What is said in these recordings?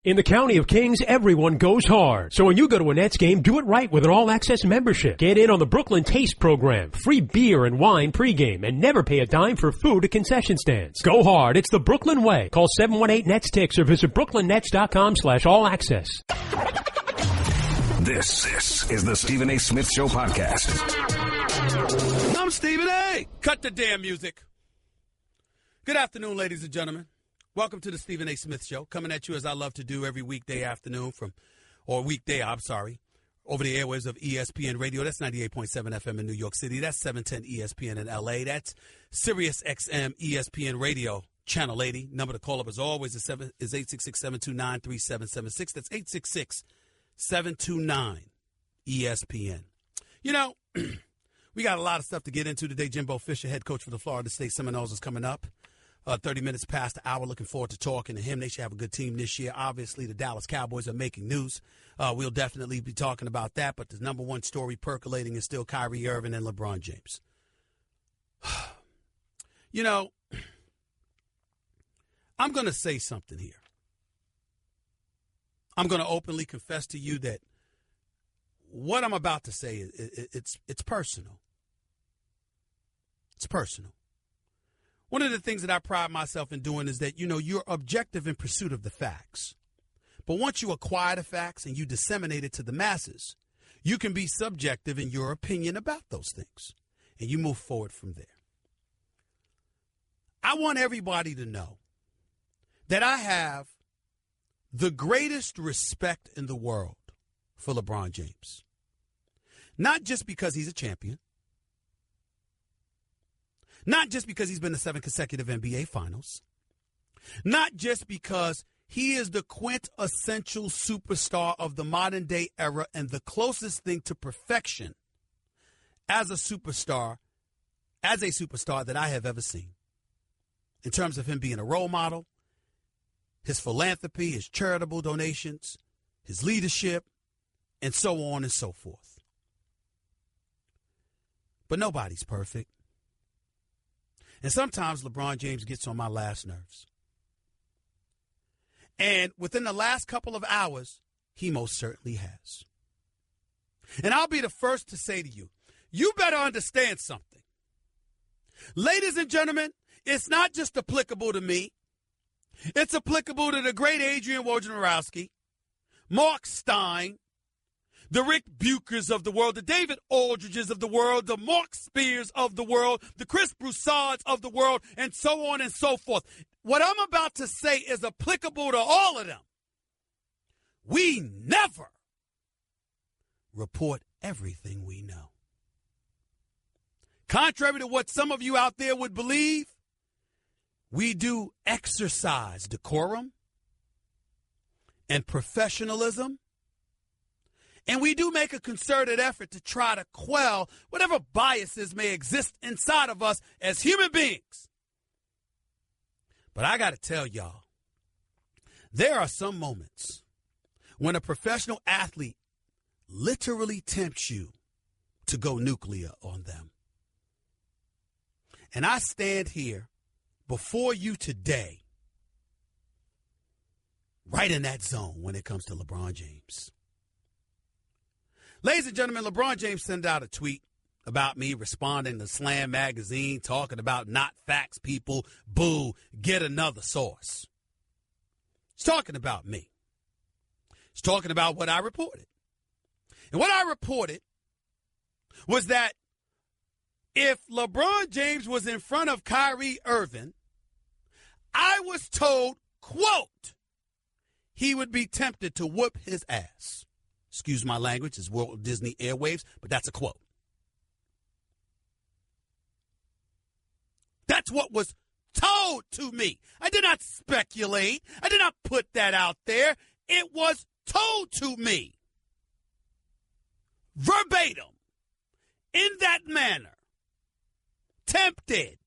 In the County of Kings, everyone goes hard. So when you go to a Nets game, do it right with an all-access membership. Get in on the Brooklyn Taste Program, free beer and wine pregame, and never pay a dime for food at concession stands. Go hard. It's the Brooklyn way. Call 718-NETS-TICKS or visit brooklynnets.com/all-access. This is the Stephen A. Smith Show podcast. I'm Stephen A. Cut the damn music. Good afternoon, ladies and gentlemen. Welcome to the Stephen A. Smith Show, coming at you as I love to do every weekday afternoon over the airwaves of ESPN Radio. That's 98.7 FM in New York City. That's 710 ESPN in L.A. That's Sirius XM ESPN Radio, Channel 80. Number to call up as always is 866-729-3776. That's 866-729-ESPN. You know, we got a lot of stuff to get into today. Jimbo Fisher, head coach for the Florida State Seminoles, is coming up. 30 minutes past the hour. Looking forward to talking to him. They should have a good team this year. Obviously, the Dallas Cowboys are making news. We'll definitely be talking about that. But the number one story percolating is still Kyrie Irving and LeBron James. You know, I'm going to say something here. I'm going to openly confess to you that what I'm about to say, it's personal. It's personal. One of the things that I pride myself in doing is that, you know, you're objective in pursuit of the facts. But once you acquire the facts and you disseminate it to the masses, you can be subjective in your opinion about those things. And you move forward from there. I want everybody to know that I have the greatest respect in the world for LeBron James. Not just because he's a champion. Not just because he's been to 7 consecutive NBA finals. Not just because he is the quintessential superstar of the modern day era and the closest thing to perfection as a superstar that I have ever seen. In terms of him being a role model, his philanthropy, his charitable donations, his leadership, and so on and so forth. But nobody's perfect. And sometimes LeBron James gets on my last nerves. And within the last couple of hours, he most certainly has. And I'll be the first to say to you, you better understand something. Ladies and gentlemen, it's not just applicable to me. It's applicable to the great Adrian Wojnarowski, Mark Stein, the Rick Bukers of the world, the David Aldridges of the world, the Mark Spears of the world, the Chris Broussards of the world, and so on and so forth. What I'm about to say is applicable to all of them. We never report everything we know. Contrary to what some of you out there would believe, we do exercise decorum and professionalism. And we do make a concerted effort to try to quell whatever biases may exist inside of us as human beings. But I got to tell y'all, there are some moments when a professional athlete literally tempts you to go nuclear on them. And I stand here before you today, right in that zone when it comes to LeBron James. Ladies and gentlemen, LeBron James sent out a tweet about me responding to Slam magazine, talking about not facts, people, boo, get another source. He's talking about me. He's talking about what I reported. And what I reported was that if LeBron James was in front of Kyrie Irving, I was told, quote, he would be tempted to whoop his ass. Excuse my language, it's Walt Disney Airwaves, but that's a quote. That's what was told to me. I did not speculate. I did not put that out there. It was told to me. Verbatim. In that manner. Tempted.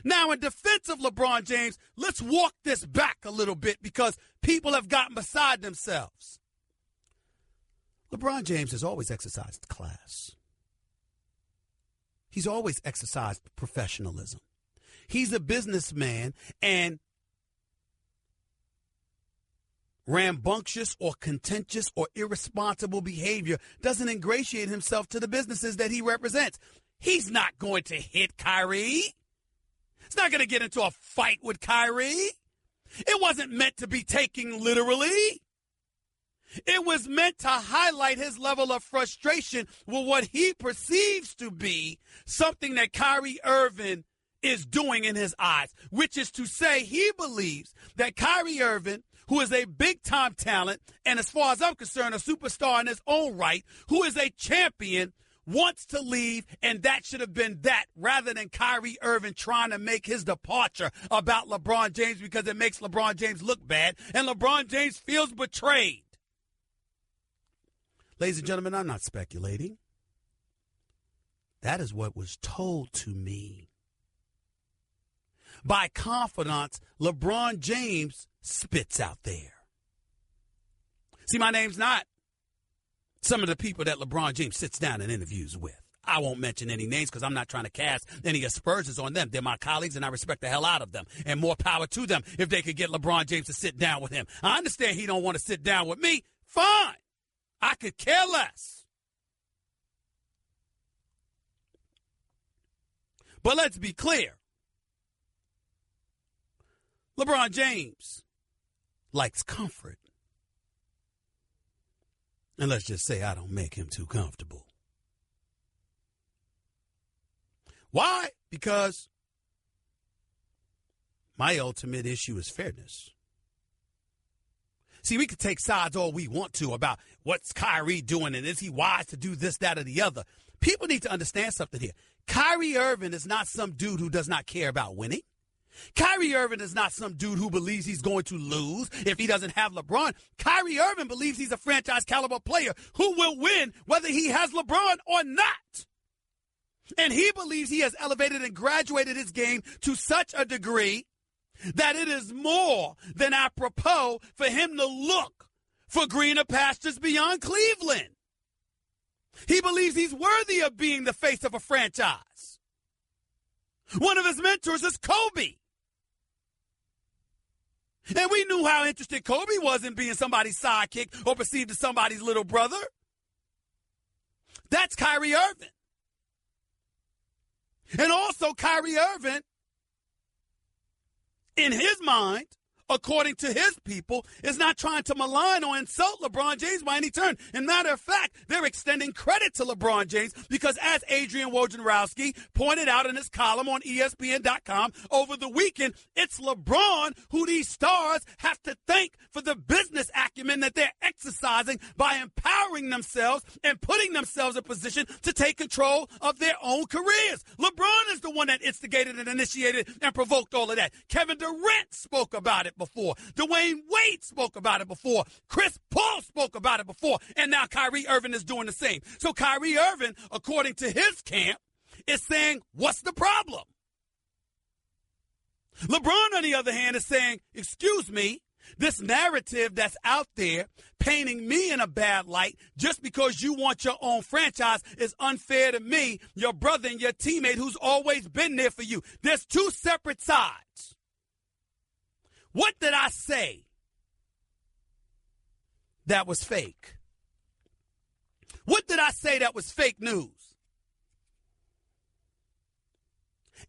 Now, in defense of LeBron James, let's walk this back a little bit because people have gotten beside themselves. LeBron James has always exercised class. He's always exercised professionalism. He's a businessman, and rambunctious or contentious or irresponsible behavior doesn't ingratiate himself to the businesses that he represents. He's not going to hit Kyrie. He's not going to get into a fight with Kyrie. It wasn't meant to be taken literally. It was meant to highlight his level of frustration with what he perceives to be something that Kyrie Irving is doing in his eyes, which is to say he believes that Kyrie Irving, who is a big-time talent and, as far as I'm concerned, a superstar in his own right, who is a champion, wants to leave, and that should have been that, rather than Kyrie Irving trying to make his departure about LeBron James because it makes LeBron James look bad, and LeBron James feels betrayed. Ladies and gentlemen, I'm not speculating. That is what was told to me by confidants LeBron James spits out there. See, my name's not some of the people that LeBron James sits down and interviews with. I won't mention any names because I'm not trying to cast any aspersions on them. They're my colleagues, and I respect the hell out of them. And more power to them if they could get LeBron James to sit down with him. I understand he don't want to sit down with me. Fine. I could care less. But let's be clear. LeBron James likes comfort. And let's just say I don't make him too comfortable. Why? Because my ultimate issue is fairness. See, we could take sides all we want to about what's Kyrie doing and is he wise to do this, that, or the other. People need to understand something here. Kyrie Irving is not some dude who does not care about winning. Kyrie Irving is not some dude who believes he's going to lose if he doesn't have LeBron. Kyrie Irving believes he's a franchise caliber player who will win whether he has LeBron or not. And he believes he has elevated and graduated his game to such a degree that it is more than apropos for him to look for greener pastures beyond Cleveland. He believes he's worthy of being the face of a franchise. One of his mentors is Kobe. And we knew how interested Kobe was in being somebody's sidekick or perceived as somebody's little brother. That's Kyrie Irving. And also Kyrie Irving, in his mind, according to his people, is not trying to malign or insult LeBron James by any turn. And matter of fact, they're extending credit to LeBron James because, as Adrian Wojnarowski pointed out in his column on ESPN.com over the weekend, it's LeBron who these stars have to thank for the business acumen that they're exercising by empowering themselves and putting themselves in position to take control of their own careers. LeBron is the one that instigated and initiated and provoked all of that. Kevin Durant spoke about it before. Dwayne Wade spoke about it before. Chris Paul spoke about it before. And now Kyrie Irving is doing the same. So Kyrie Irving, according to his camp, is saying, what's the problem? LeBron, on the other hand, is saying, excuse me, this narrative that's out there painting me in a bad light just because you want your own franchise is unfair to me, your brother and your teammate who's always been there for you. There's two separate sides. What did I say that was fake? What did I say that was fake news?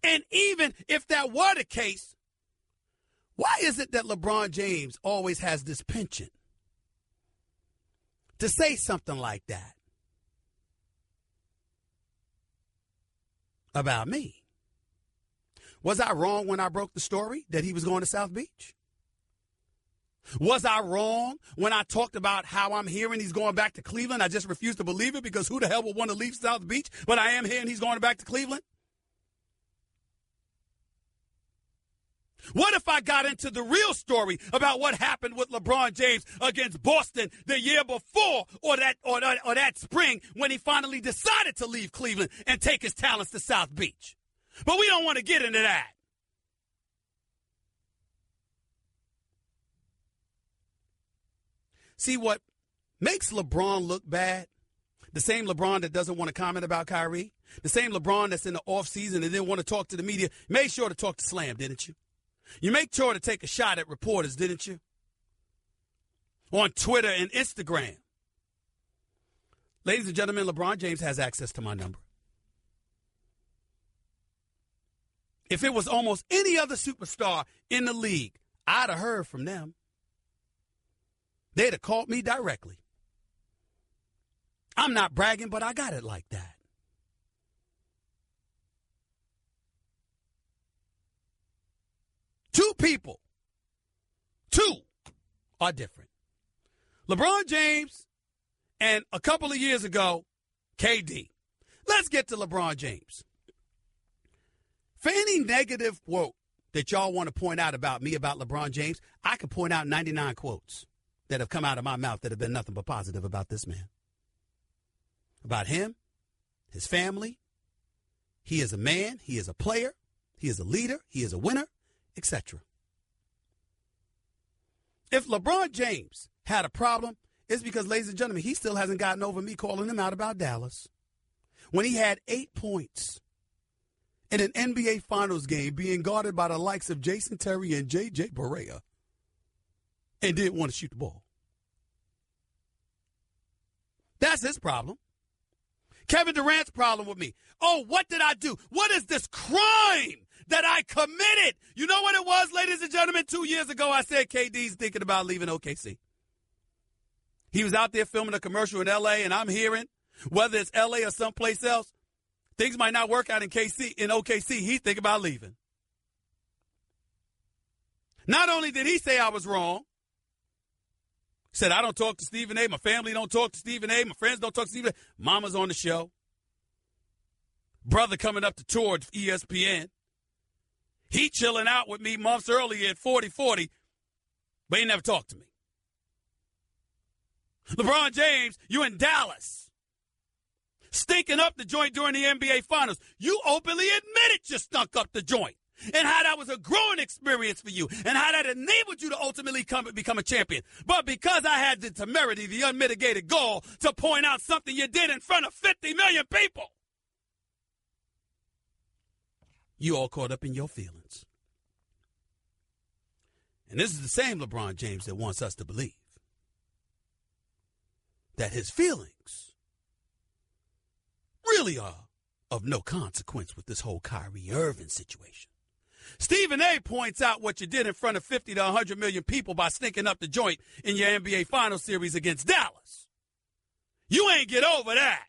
And even if that were the case, why is it that LeBron James always has this penchant to say something like that about me? Was I wrong when I broke the story that he was going to South Beach? Was I wrong when I talked about how I'm hearing he's going back to Cleveland? I just refused to believe it because who the hell would want to leave South Beach? But I am hearing he's going back to Cleveland. What if I got into the real story about what happened with LeBron James against Boston the year before or that spring when he finally decided to leave Cleveland and take his talents to South Beach? But we don't want to get into that. See, what makes LeBron look bad, the same LeBron that doesn't want to comment about Kyrie, the same LeBron that's in the offseason and didn't want to talk to the media, made sure to talk to Slam, didn't you? You made sure to take a shot at reporters, didn't you? on Twitter and Instagram. Ladies and gentlemen, LeBron James has access to my number. If it was almost any other superstar in the league, I'd have heard from them. They'd have called me directly. I'm not bragging, but I got it like that. Two people. Two are different. LeBron James and a couple of years ago, KD. Let's get to LeBron James. For any negative quote that y'all want to point out about me, about LeBron James, I could point out 99 quotes that have come out of my mouth that have been nothing but positive about this man. About him, his family. He is a man. He is a player. He is a leader. He is a winner, etc. If LeBron James had a problem, it's because, ladies and gentlemen, he still hasn't gotten over me calling him out about Dallas. When he had 8 points in an NBA Finals game being guarded by the likes of Jason Terry and J.J. Barea and didn't want to shoot the ball. That's his problem. Kevin Durant's problem with me. Oh, what did I do? What is this crime that I committed? You know what it was, ladies and gentlemen? 2 years ago, I said KD's thinking about leaving OKC. He was out there filming a commercial in L.A., and I'm hearing, whether it's L.A. or someplace else, things might not work out in OKC. He's thinking about leaving. Not only did he say I was wrong, he said I don't talk to Stephen A. My family don't talk to Stephen A. My friends don't talk to Stephen A. Mama's on the show. Brother coming up to tour at ESPN. He chilling out with me months earlier at 40-40, but he never talked to me. LeBron James, you in Dallas, stinking up the joint during the NBA Finals. You openly admitted you stunk up the joint and how that was a growing experience for you and how that enabled you to ultimately become a champion. But because I had the temerity, the unmitigated gall to point out something you did in front of 50 million people, you all caught up in your feelings. And this is the same LeBron James that wants us to believe that his feelings really are of no consequence with this whole Kyrie Irving situation. Stephen A. points out what you did in front of 50 to 100 million people by stinking up the joint in your NBA Finals series against Dallas. You ain't get over that.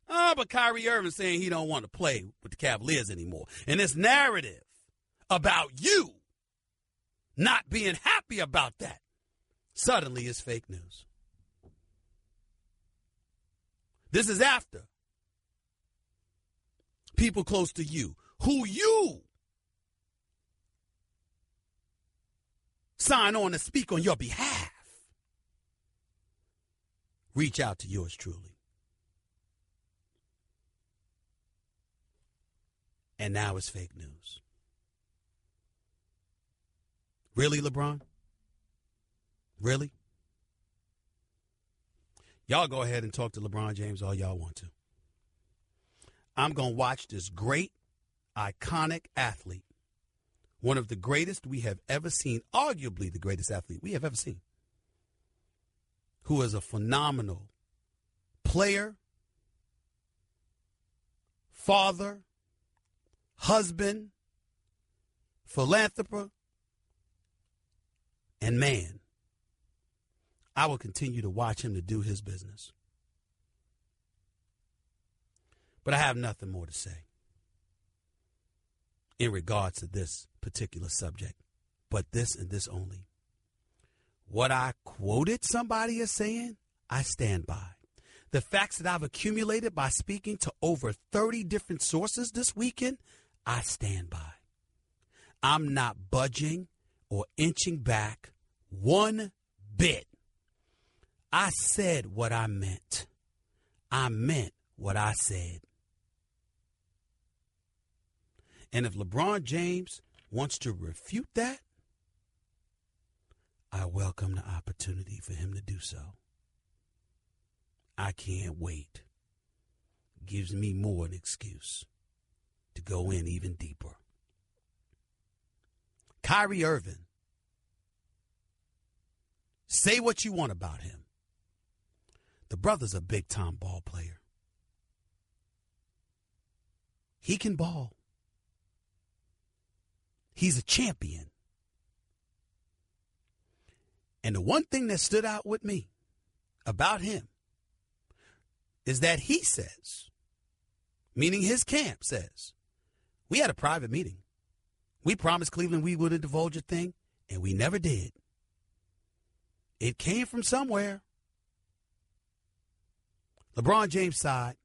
But Kyrie Irving saying he don't want to play with the Cavaliers anymore. And this narrative about you not being happy about that suddenly is fake news. This is after people close to you, who you sign on to speak on your behalf, reach out to yours truly. And now it's fake news. Really, LeBron? Really? Y'all go ahead and talk to LeBron James all y'all want to. I'm going to watch this great, iconic athlete, one of the greatest we have ever seen, arguably the greatest athlete we have ever seen, who is a phenomenal player, father, husband, philanthropist, and man. I will continue to watch him to do his business. But I have nothing more to say in regards to this particular subject, but this and this only. What I quoted somebody as saying, I stand by. The facts that I've accumulated by speaking to over 30 different sources this weekend, I stand by. I'm not budging or inching back one bit. I said what I meant. I meant what I said. And if LeBron James wants to refute that, I welcome the opportunity for him to do so. I can't wait. Gives me more an excuse to go in even deeper. Kyrie Irving Say what you want about him. The brother's a big-time ball player. He can ball. He's a champion. And the one thing that stood out with me about him is that he says, meaning his camp says, we had a private meeting. We promised Cleveland we wouldn't divulge a thing, and we never did. It came from somewhere. LeBron James' side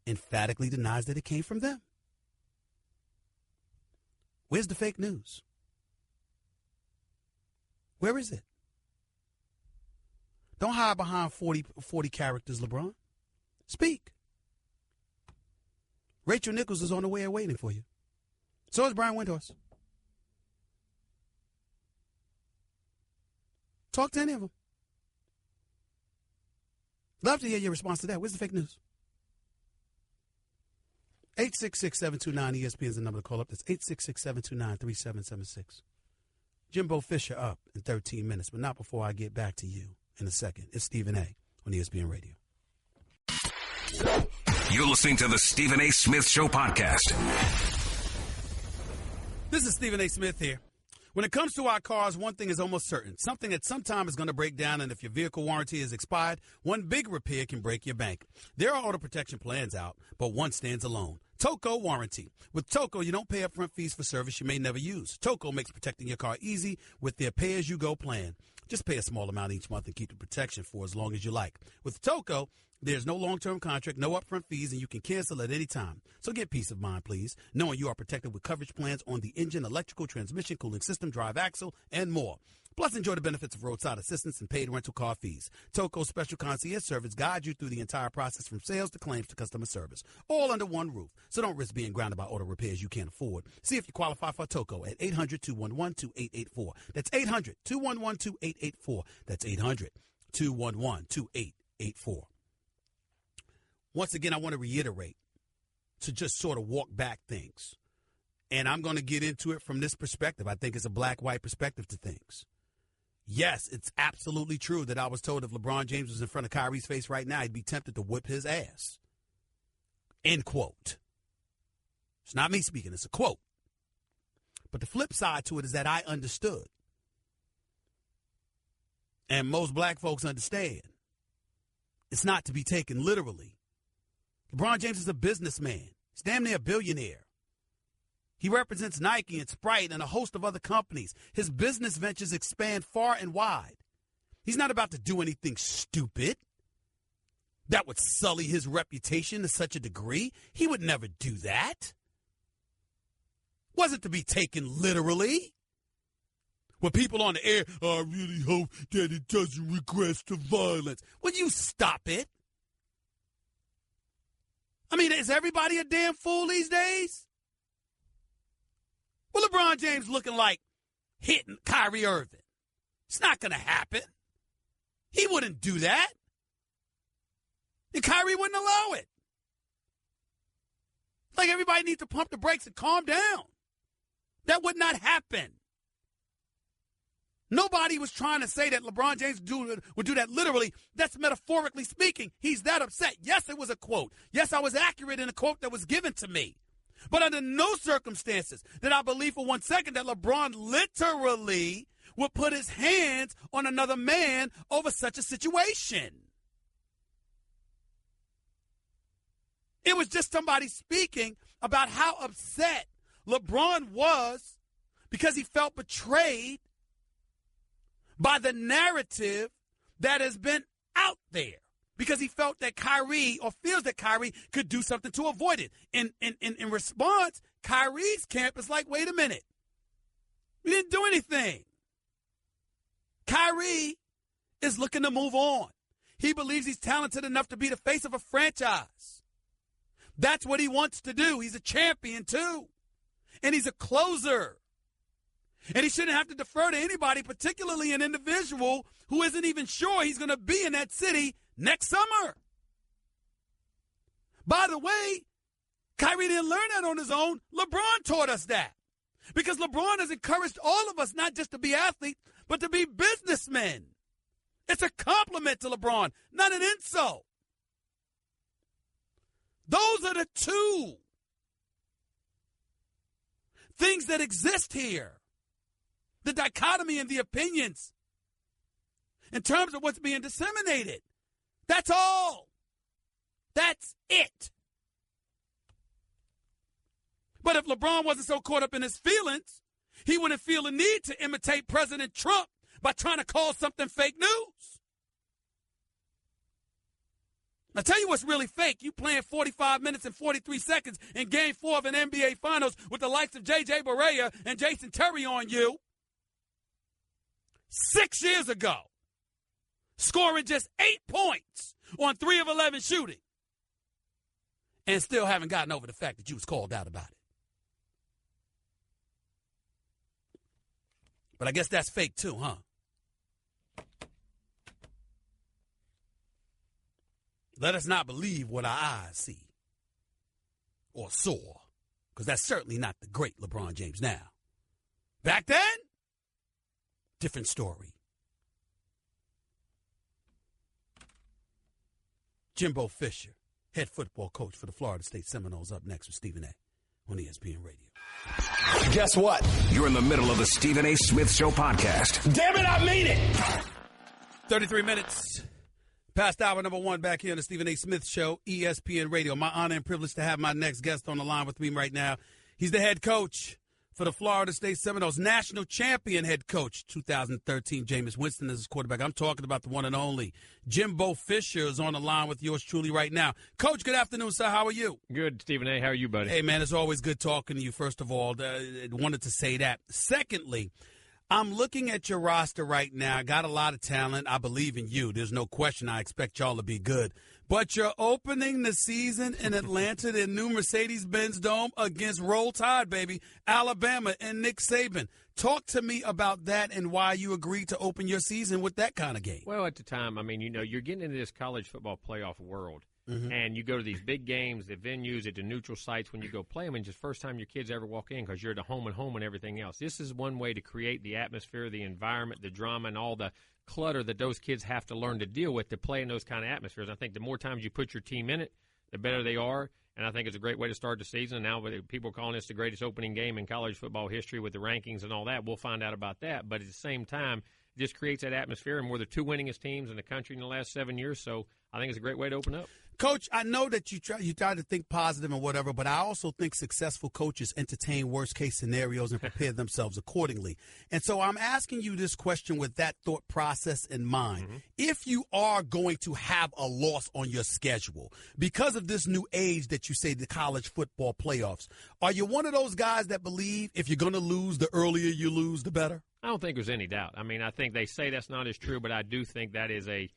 emphatically denies that it came from them. Where's the fake news? Where is it? Don't hide behind 40 characters, LeBron. Speak. Rachel Nichols is on the way and waiting for you. So is Brian Windhorst. Talk to any of them. Love to hear your response to that. Where's the fake news? 866-729-ESPN is the number to call up. That's 866-729-3776. Jimbo Fisher up in 13 minutes, but not before I get back to you in a second. It's Stephen A. on ESPN Radio. You're listening to the Stephen A. Smith Show podcast. This is Stephen A. Smith here. When it comes to our cars, one thing is almost certain. Something that sometime is going to break down, and if your vehicle warranty is expired, one big repair can break your bank. There are auto protection plans out, but one stands alone. Toco Warranty. With Toco, you don't pay upfront fees for service you may never use. Toco makes protecting your car easy with their pay-as-you-go plan. Just pay a small amount each month and keep the protection for as long as you like. With Toco, there's no long-term contract, no upfront fees, and you can cancel at any time. So get peace of mind, please, knowing you are protected with coverage plans on the engine, electrical, transmission, cooling system, drive axle, and more. Plus, enjoy the benefits of roadside assistance and paid rental car fees. Toco's special concierge service guides you through the entire process from sales to claims to customer service, all under one roof. So don't risk being grounded by auto repairs you can't afford. See if you qualify for Toco at 800-211-2884. That's 800-211-2884. That's 800-211-2884. Once again, I want to reiterate to just sort of walk back things. And I'm going to get into it from this perspective. I think it's a black-white perspective to things. Yes, it's absolutely true that I was told if LeBron James was in front of Kyrie's face right now, he'd be tempted to whip his ass. End quote. It's not me speaking. It's a quote. But the flip side to it is that I understood. And most black folks understand. It's not to be taken literally. LeBron James is a businessman. He's damn near a billionaire. He represents Nike and Sprite and a host of other companies. His business ventures expand far and wide. He's not about to do anything stupid that would sully his reputation to such a degree. He would never do that. Wasn't to be taken literally. When people on the air, I really hope that it doesn't regress to violence. Will you stop it? I mean, is everybody a damn fool these days? Well, LeBron James looking like hitting Kyrie Irving. It's not going to happen. He wouldn't do that. And Kyrie wouldn't allow it. Like everybody needs to pump the brakes and calm down. That would not happen. Nobody was trying to say that LeBron James would do that literally. That's metaphorically speaking. He's that upset. Yes, it was a quote. Yes, I was accurate in a quote that was given to me. But under no circumstances did I believe for 1 second that LeBron literally would put his hands on another man over such a situation. It was just somebody speaking about how upset LeBron was because he felt betrayed by the narrative that has been out there. Because he felt that Kyrie, or feels that Kyrie, could do something to avoid it. In response, Kyrie's camp is like, wait a minute. We didn't do anything. Kyrie is looking to move on. He believes he's talented enough to be the face of a franchise. That's what he wants to do. He's a champion, too. And he's a closer. And he shouldn't have to defer to anybody, particularly an individual who isn't even sure he's going to be in that city next summer. By the way, Kyrie didn't learn that on his own. LeBron taught us that. Because LeBron has encouraged all of us not just to be athletes, but to be businessmen. It's a compliment to LeBron, not an insult. Those are the two things that exist here. The dichotomy in the opinions in terms of what's being disseminated. That's all. That's it. But if LeBron wasn't so caught up in his feelings, he wouldn't feel the need to imitate President Trump by trying to call something fake news. I'll tell you what's really fake. You playing 45 minutes and 43 seconds in Game 4 of an NBA Finals with the likes of J.J. Barea and Jason Terry on you 6 years ago, scoring just 8 points on 3 of 11 shooting, and still haven't gotten over the fact that you was called out about it. But I guess that's fake too, huh? Let us not believe what our eyes see or saw, because that's certainly not the great LeBron James now. Back then, different story. Jimbo Fisher, head football coach for the Florida State Seminoles, up next with Stephen A. on ESPN Radio. Guess what? You're in the middle of the Stephen A. Smith Show podcast. Damn it, I mean it! 33 minutes past hour number 1 back here on the Stephen A. Smith Show, ESPN Radio. My honor and privilege to have my next guest on the line with me right now. He's the head coach for the Florida State Seminoles, national champion head coach, 2013. Jameis Winston is his quarterback. I'm talking about the one and only Jimbo Fisher is on the line with yours truly right now. Coach, good afternoon, sir. How are you? Good, Stephen A. How are you, buddy? Hey, man, it's always good talking to you, first of all. Wanted to say that. Secondly, I'm looking at your roster right now. I got a lot of talent. I believe in you. There's no question. I expect y'all to be good. But you're opening the season in Atlanta, the new Mercedes-Benz Dome against Roll Tide, baby, Alabama and Nick Saban. Talk to me about that and why you agreed to open your season with that kind of game. Well, at the time, I mean, you're getting into this college football playoff world. Mm-hmm. And you go to these big games, the venues, at the neutral sites when you go play them, and just first time your kids ever walk in because you're the home and everything else. This is one way to create the atmosphere, the environment, the drama, and all the clutter that those kids have to learn to deal with to play in those kind of atmospheres. I think the more times you put your team in it, the better they are. And I think it's a great way to start the season. And now people are calling this the greatest opening game in college football history with the rankings and all that. We'll find out about that. But at the same time, it just creates that atmosphere. And we're the two winningest teams in the country in the last 7 years. So I think it's a great way to open up. Coach, I know that you try to think positive and whatever, but I also think successful coaches entertain worst-case scenarios and prepare themselves accordingly. And so I'm asking you this question with that thought process in mind. Mm-hmm. If you are going to have a loss on your schedule because of this new age that you say, the college football playoffs, are you one of those guys that believe if you're going to lose, the earlier you lose, the better? I don't think there's any doubt. I mean, I think they say that's not as true, but I do think that is a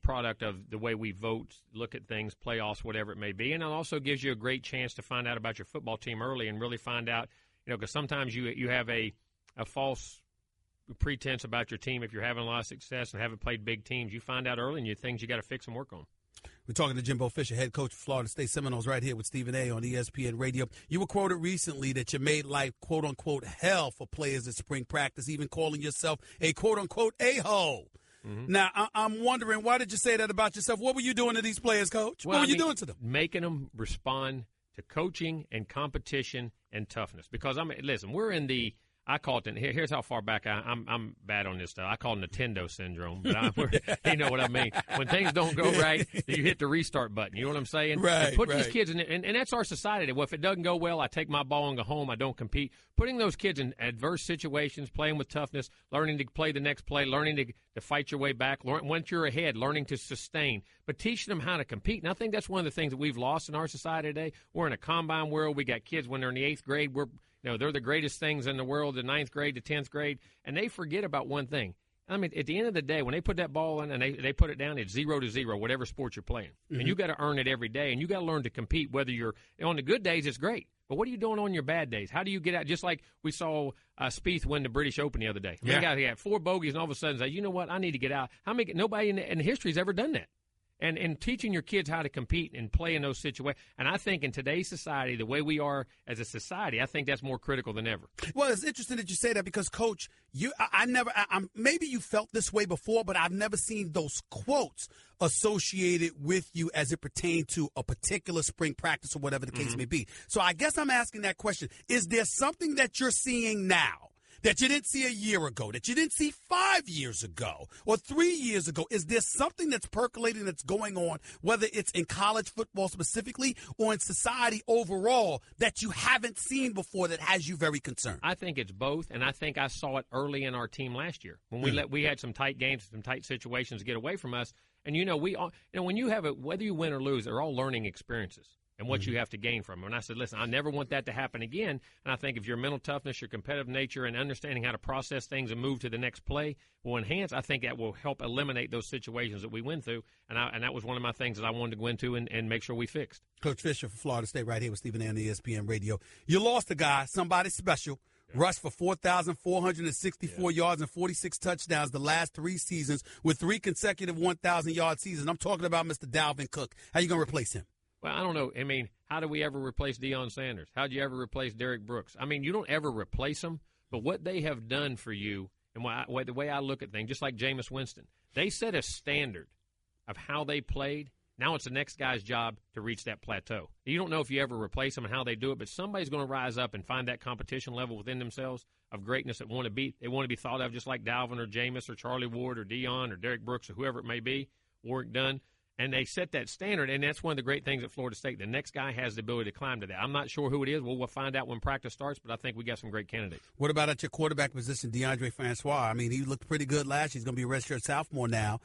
product of the way we vote, look at things, playoffs, whatever it may be. And it also gives you a great chance to find out about your football team early and really find out, because sometimes you have a false pretense about your team if you're having a lot of success and haven't played big teams. You find out early and you things you got to fix and work on. We're talking to Jimbo Fisher, head coach of Florida State Seminoles, right here with Stephen A. on ESPN Radio. You were quoted recently that you made life, quote-unquote, hell for players at spring practice, even calling yourself a, quote-unquote, a-hole. Mm-hmm. Now, I'm wondering, why did you say that about yourself? What were you doing to these players, Coach? What were you doing to them? Making them respond to coaching and competition and toughness. Because, listen, we're in the – I call it – here's how far back I'm bad on this stuff. I call it Nintendo syndrome. But you know what I mean. When things don't go right, you hit the restart button. You know what I'm saying? Right, and put these kids in – and that's our society. Well, if it doesn't go well, I take my ball and go home. I don't compete. Putting those kids in adverse situations, playing with toughness, learning to play the next play, learning to fight your way back, once you're ahead, learning to sustain, but teaching them how to compete. And I think that's one of the things that we've lost in our society today. We're in a combine world. We got kids when they're in the 8th grade. They're the greatest things in the world, the 9th grade, the 10th grade, and they forget about one thing. I mean, at the end of the day, when they put that ball in and they put it down, it's 0-0, whatever sport you're playing. Mm-hmm. And you got to earn it every day, and you got to learn to compete. Whether you're on the good days, it's great. But what are you doing on your bad days? How do you get out? Just like we saw Spieth win the British Open the other day. Yeah. He had 4 bogeys, and all of a sudden say, you know what, I need to get out. Nobody in history has ever done that. and teaching your kids how to compete and play in those situations. And I think in today's society, the way we are as a society, I think that's more critical than ever. Well, it's interesting that you say that because, Coach, maybe you felt this way before, but I've never seen those quotes associated with you as it pertained to a particular spring practice or whatever the case may be. So I guess I'm asking that question. Is there something that you're seeing now that you didn't see a year ago, that you didn't see 5 years ago or 3 years ago? Is there something that's percolating that's going on, whether it's in college football specifically or in society overall, that you haven't seen before that has you very concerned? I think it's both, and I think I saw it early in our team last year when we had some tight games, some tight situations get away from us. And, when you have whether you win or lose, they're all learning experiences and what you have to gain from them. And I said, listen, I never want that to happen again. And I think if your mental toughness, your competitive nature, and understanding how to process things and move to the next play will enhance, I think that will help eliminate those situations that we went through. And that was one of my things that I wanted to go into and make sure we fixed. Coach Fisher for Florida State right here with Stephen A. on ESPN Radio. You lost a guy, somebody special. Rushed for 4,464 yards and 46 touchdowns the last 3 seasons with 3 consecutive 1,000-yard seasons. I'm talking about Mr. Dalvin Cook. How you going to replace him? Well, I don't know. I mean, how do we ever replace Deion Sanders? How do you ever replace Derek Brooks? I mean, you don't ever replace them, but what they have done for you and the way I look at things, just like Jameis Winston, they set a standard of how they played. Now it's the next guy's job to reach that plateau. You don't know if you ever replace them and how they do it, but somebody's going to rise up and find that competition level within themselves of greatness that they want to be thought of just like Dalvin or Jameis or Charlie Ward or Deion or Derek Brooks or whoever it may be, Warwick Dunn. And they set that standard, and that's one of the great things at Florida State. The next guy has the ability to climb to that. I'm not sure who it is. We'll find out when practice starts, but I think we got some great candidates. What about at your quarterback position, DeAndre Francois? I mean, he looked pretty good last year. He's going to be a redshirt sophomore now.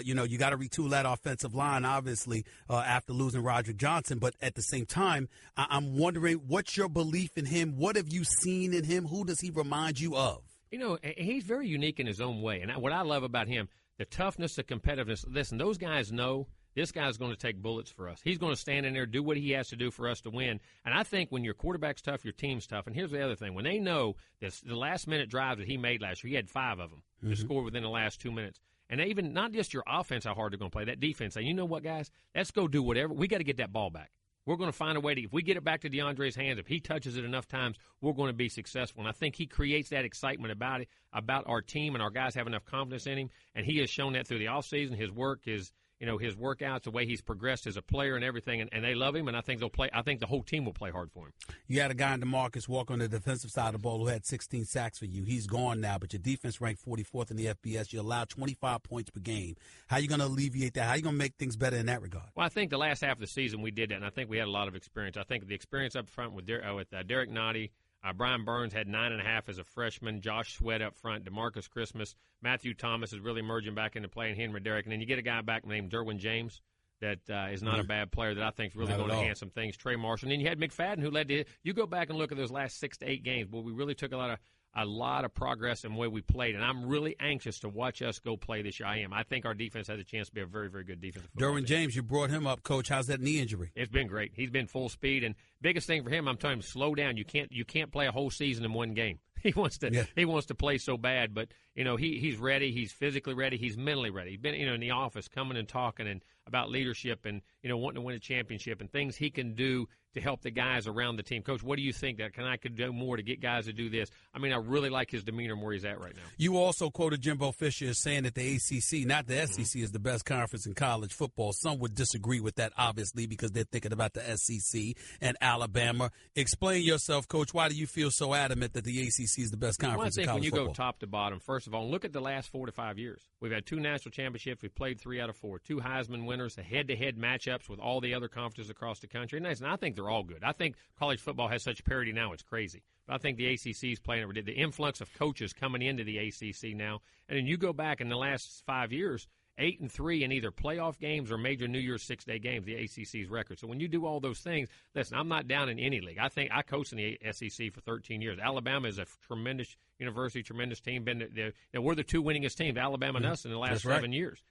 You got to retool that offensive line, obviously, after losing Roderick Johnson. But at the same time, I'm wondering, what's your belief in him? What have you seen in him? Who does he remind you of? He's very unique in his own way. And what I love about him, the toughness, the competitiveness. Listen, those guys know this guy's going to take bullets for us. He's going to stand in there, do what he has to do for us to win. And I think when your quarterback's tough, your team's tough. And here's the other thing. When they know this, the last-minute drives that he made last year, he had 5 of them to score within the last 2 minutes. And even not just your offense, how hard they're going to play, that defense. Say, you know what, guys? Let's go do whatever. We got to get that ball back. We're going to find a way to – if we get it back to DeAndre's hands, if he touches it enough times, we're going to be successful. And I think he creates that excitement about it, about our team, and our guys have enough confidence in him. And he has shown that through the offseason. His work is – his workouts, the way he's progressed as a player and everything, and they love him, and I think they'll play. I think the whole team will play hard for him. You had a guy in DeMarcus Walker on the defensive side of the ball who had 16 sacks for you. He's gone now, but your defense ranked 44th in the FBS. You allowed 25 points per game. How are you going to alleviate that? How are you going to make things better in that regard? Well, I think the last half of the season we did that, and I think we had a lot of experience. I think the experience up front with Derek Nottie, Brian Burns had 9.5 as a freshman. Josh Sweat up front. DeMarcus Christmas. Matthew Thomas is really merging back into play, and Henry Derrick. And then you get a guy back named Derwin James that is not a bad player that I think is really going to enhance some things. Trey Marshall. And then you had McFadden who led to – you go back and look at those last 6 to 8 games, but we really took a lot of progress in the way we played. And I'm really anxious to watch us go play this year. I am. I think our defense has a chance to be a very, very good defense. Derwin James, you brought him up, Coach. How's that knee injury? It's been great. He's been full speed. And biggest thing for him, I'm telling him, slow down. You can't play a whole season in one game. He wants to play so bad, but he's ready. He's physically ready. He's mentally ready. He's been in the office coming and talking and about leadership and wanting to win a championship and things he can do to help the guys around the team. Coach, what do you think that I could do more to get guys to do this? I mean, I really like his demeanor and where he's at right now. You also quoted Jimbo Fisher as saying that the ACC, not the SEC, is the best conference in college football. Some would disagree with that, obviously, because they're thinking about the SEC and Alabama. Explain yourself, Coach. Why do you feel so adamant that the ACC is the best conference in college football? When you go top to bottom, first of all, look at the last 4 to 5 years. We've had 2 national championships. We've played 3 out of 4. 2 Heisman winners, the head-to-head matchups with all the other conferences across the country. And I think they're all good. I think college football has such parity now, it's crazy. But I think the ACC is playing over the influx of coaches coming into the ACC now. And then you go back in the last 5 years, 8-3 in either playoff games or major New Year's 6-day games, the ACC's record. So when you do all those things, listen, I'm not down in any league. I think I coached in the SEC for 13 years. Alabama is a tremendous university, tremendous team. We're the 2 winningest teams, Alabama and us, in the last 7 years.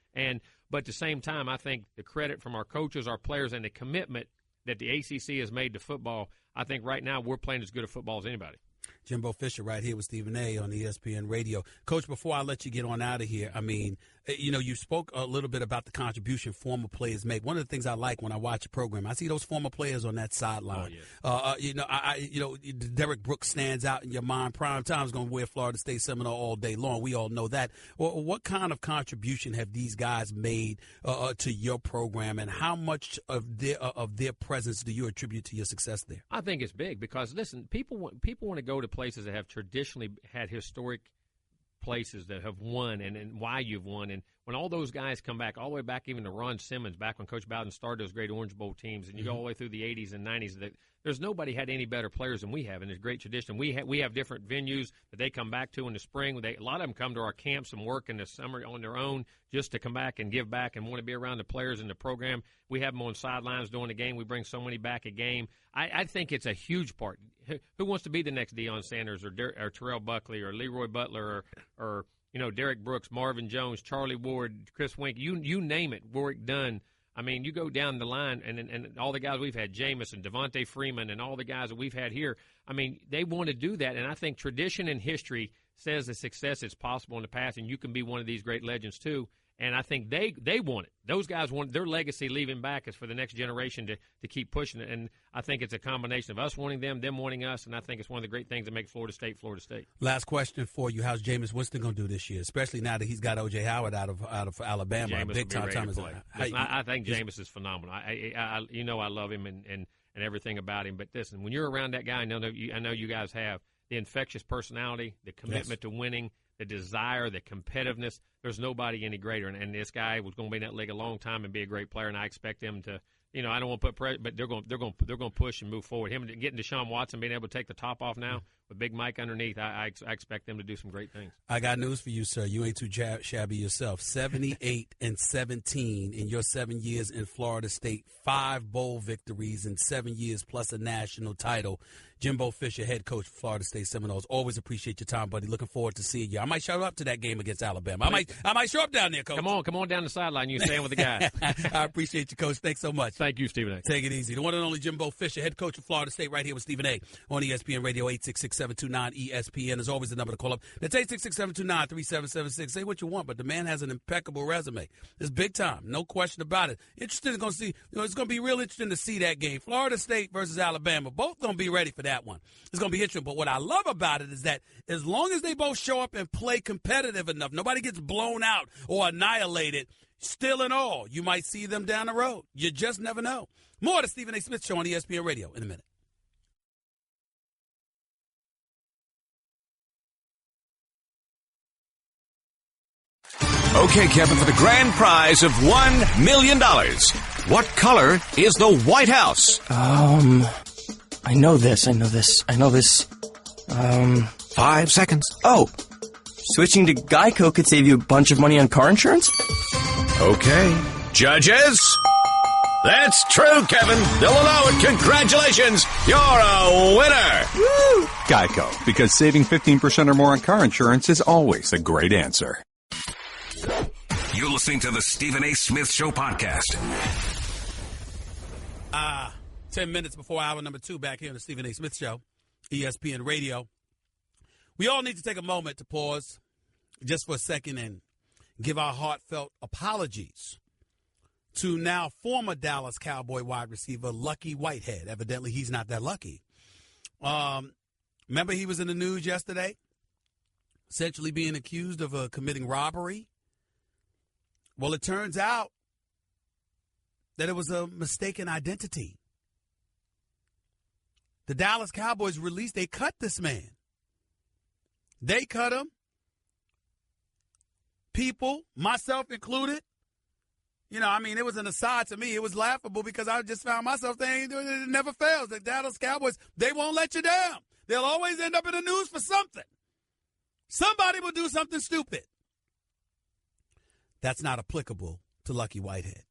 But at the same time, I think the credit from our coaches, our players, and the commitment that the ACC has made to football, I think right now we're playing as good a football as anybody. Jimbo Fisher right here with Stephen A. on ESPN Radio. Coach, before I let you get on out of here, I mean, you spoke a little bit about the contribution former players make. One of the things I like when I watch a program, I see those former players on that sideline. Oh, yeah. Derek Brooks stands out in your mind. Prime Time's going to wear Florida State Seminole all day long. We all know that. Well, what kind of contribution have these guys made to your program, and how much of their presence do you attribute to your success there? I think it's big because, listen, people want to go to places that have traditionally had historic places that have won and why you've won. And when all those guys come back, all the way back even to Ron Simmons, back when Coach Bowden started those great Orange Bowl teams, and you go all the way through the 80s and 90s, that there's nobody had any better players than we have, and it's a great tradition. We have different venues that they come back to in the spring. A lot of them come to our camps and work in the summer on their own just to come back and give back and want to be around the players in the program. We have them on sidelines during the game. We bring so many back a game. I think it's a huge part. Who wants to be the next Deion Sanders or Terrell Buckley or Leroy Butler or Derek Brooks, Marvin Jones, Charlie Ward, Chris Wink, you name it, Warwick Dunn. I mean, you go down the line, and all the guys we've had, Jameson, Devontae Freeman, and all the guys that we've had here, I mean, they want to do that. And I think tradition and history says that success is possible in the past, and you can be one of these great legends too. And I think they want it. Those guys want their legacy leaving back is for the next generation to keep pushing it. And I think it's a combination of us wanting them wanting us, and I think it's one of the great things that make Florida State, Florida State. Last question for you. How's Jameis Winston going to do this year, especially now that he's got O.J. Howard out of Alabama? Jameis Big time. I think Jameis is phenomenal. I love him and everything about him. But listen, when you're around that guy, I know you guys have the infectious personality, the commitment to winning, the desire, the competitiveness. There's nobody any greater. And this guy was going to be in that league a long time and be a great player. And I expect him to, I don't want to put pressure, but they're going to push and move forward. Him getting Deshaun Watson, being able to take the top off now with Big Mike underneath, I expect them to do some great things. I got news for you, sir. You ain't too shabby yourself. 78-17 in your 7 years in Florida State. 5 bowl victories in 7 years plus a national title. Jimbo Fisher, head coach for Florida State Seminoles. Always appreciate your time, buddy. Looking forward to seeing you. I might show up to that game against Alabama. I might show up down there, Coach. Come on down the sideline. You stand with the guys. I appreciate you, Coach. Thanks so much. Thank you, Stephen A. Take it easy. The one and only Jimbo Fisher, head coach of Florida State, right here with Stephen A. on ESPN Radio, 866-729-ESPN. Is always the number to call up. That's 866-729-3776. Say what you want, but the man has an impeccable resume. It's big time. No question about it. Interesting to see. It's going to be real interesting to see that game. Florida State versus Alabama. Both going to be ready for that one. It's going to be interesting. But what I love about it is that as long as they both show up and play competitive enough, nobody gets blown out or annihilated, still and all, you might see them down the road. You just never know. More of the Stephen A. Smith Show on ESPN Radio in a minute. Okay, Kevin, for the grand prize of $1 million, what color is the White House? I know this. 5 seconds. Oh, switching to Geico could save you a bunch of money on car insurance? Okay. Judges? That's true, Kevin. They'll allow it. Congratulations. You're a winner. Woo! Geico, because saving 15% or more on car insurance is always a great answer. You're listening to the Stephen A. Smith Show podcast. 10 minutes before hour number 2 back here on the Stephen A. Smith Show, ESPN Radio. We all need to take a moment to pause just for a second and give our heartfelt apologies to now former Dallas Cowboy wide receiver Lucky Whitehead. Evidently, he's not that lucky. Remember he was in the news yesterday, essentially being accused of committing robbery? Well, it turns out that it was a mistaken identity. The Dallas Cowboys they cut this man. They cut him. People, myself included. It was an aside to me. It was laughable because I just found myself saying it never fails. The Dallas Cowboys, they won't let you down. They'll always end up in the news for something. Somebody will do something stupid. That's not applicable to Lucky Whitehead.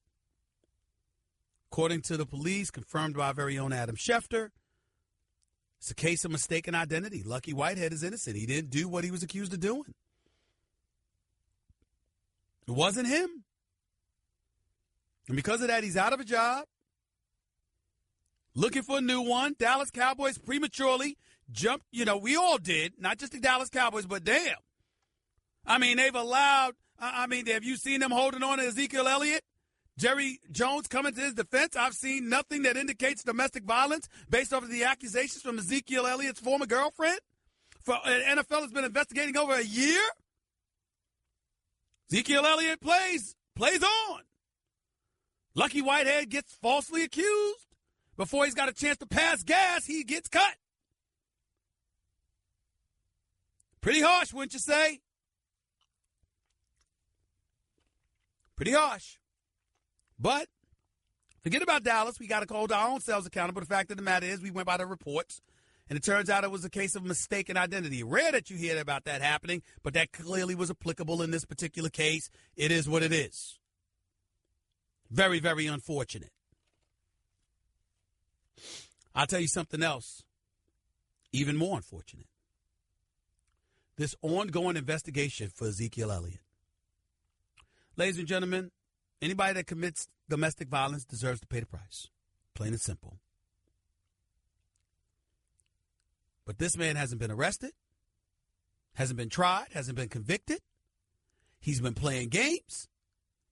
According to the police, confirmed by our very own Adam Schefter, it's a case of mistaken identity. Lucky Whitehead is innocent. He didn't do what he was accused of doing. It wasn't him. And because of that, he's out of a job, looking for a new one. Dallas Cowboys prematurely jumped, we all did, not just the Dallas Cowboys, but damn. I mean, they've allowed, have you seen them holding on to Ezekiel Elliott? Jerry Jones coming to his defense. I've seen nothing that indicates domestic violence based off of the accusations from Ezekiel Elliott's former girlfriend. NFL has been investigating over a year. Ezekiel Elliott plays on. Lucky Whitehead gets falsely accused. Before he's got a chance to pass gas, he gets cut. Pretty harsh, wouldn't you say? Pretty harsh. But forget about Dallas. We got to hold our own selves accountable. The fact of the matter is we went by the reports, and it turns out it was a case of mistaken identity. Rare that you hear about that happening, but that clearly was applicable in this particular case. It is what it is. Very, very unfortunate. I'll tell you something else, even more unfortunate. This ongoing investigation for Ezekiel Elliott. Ladies and gentlemen, anybody that commits domestic violence deserves to pay the price. Plain and simple. But this man hasn't been arrested, hasn't been tried, hasn't been convicted. He's been playing games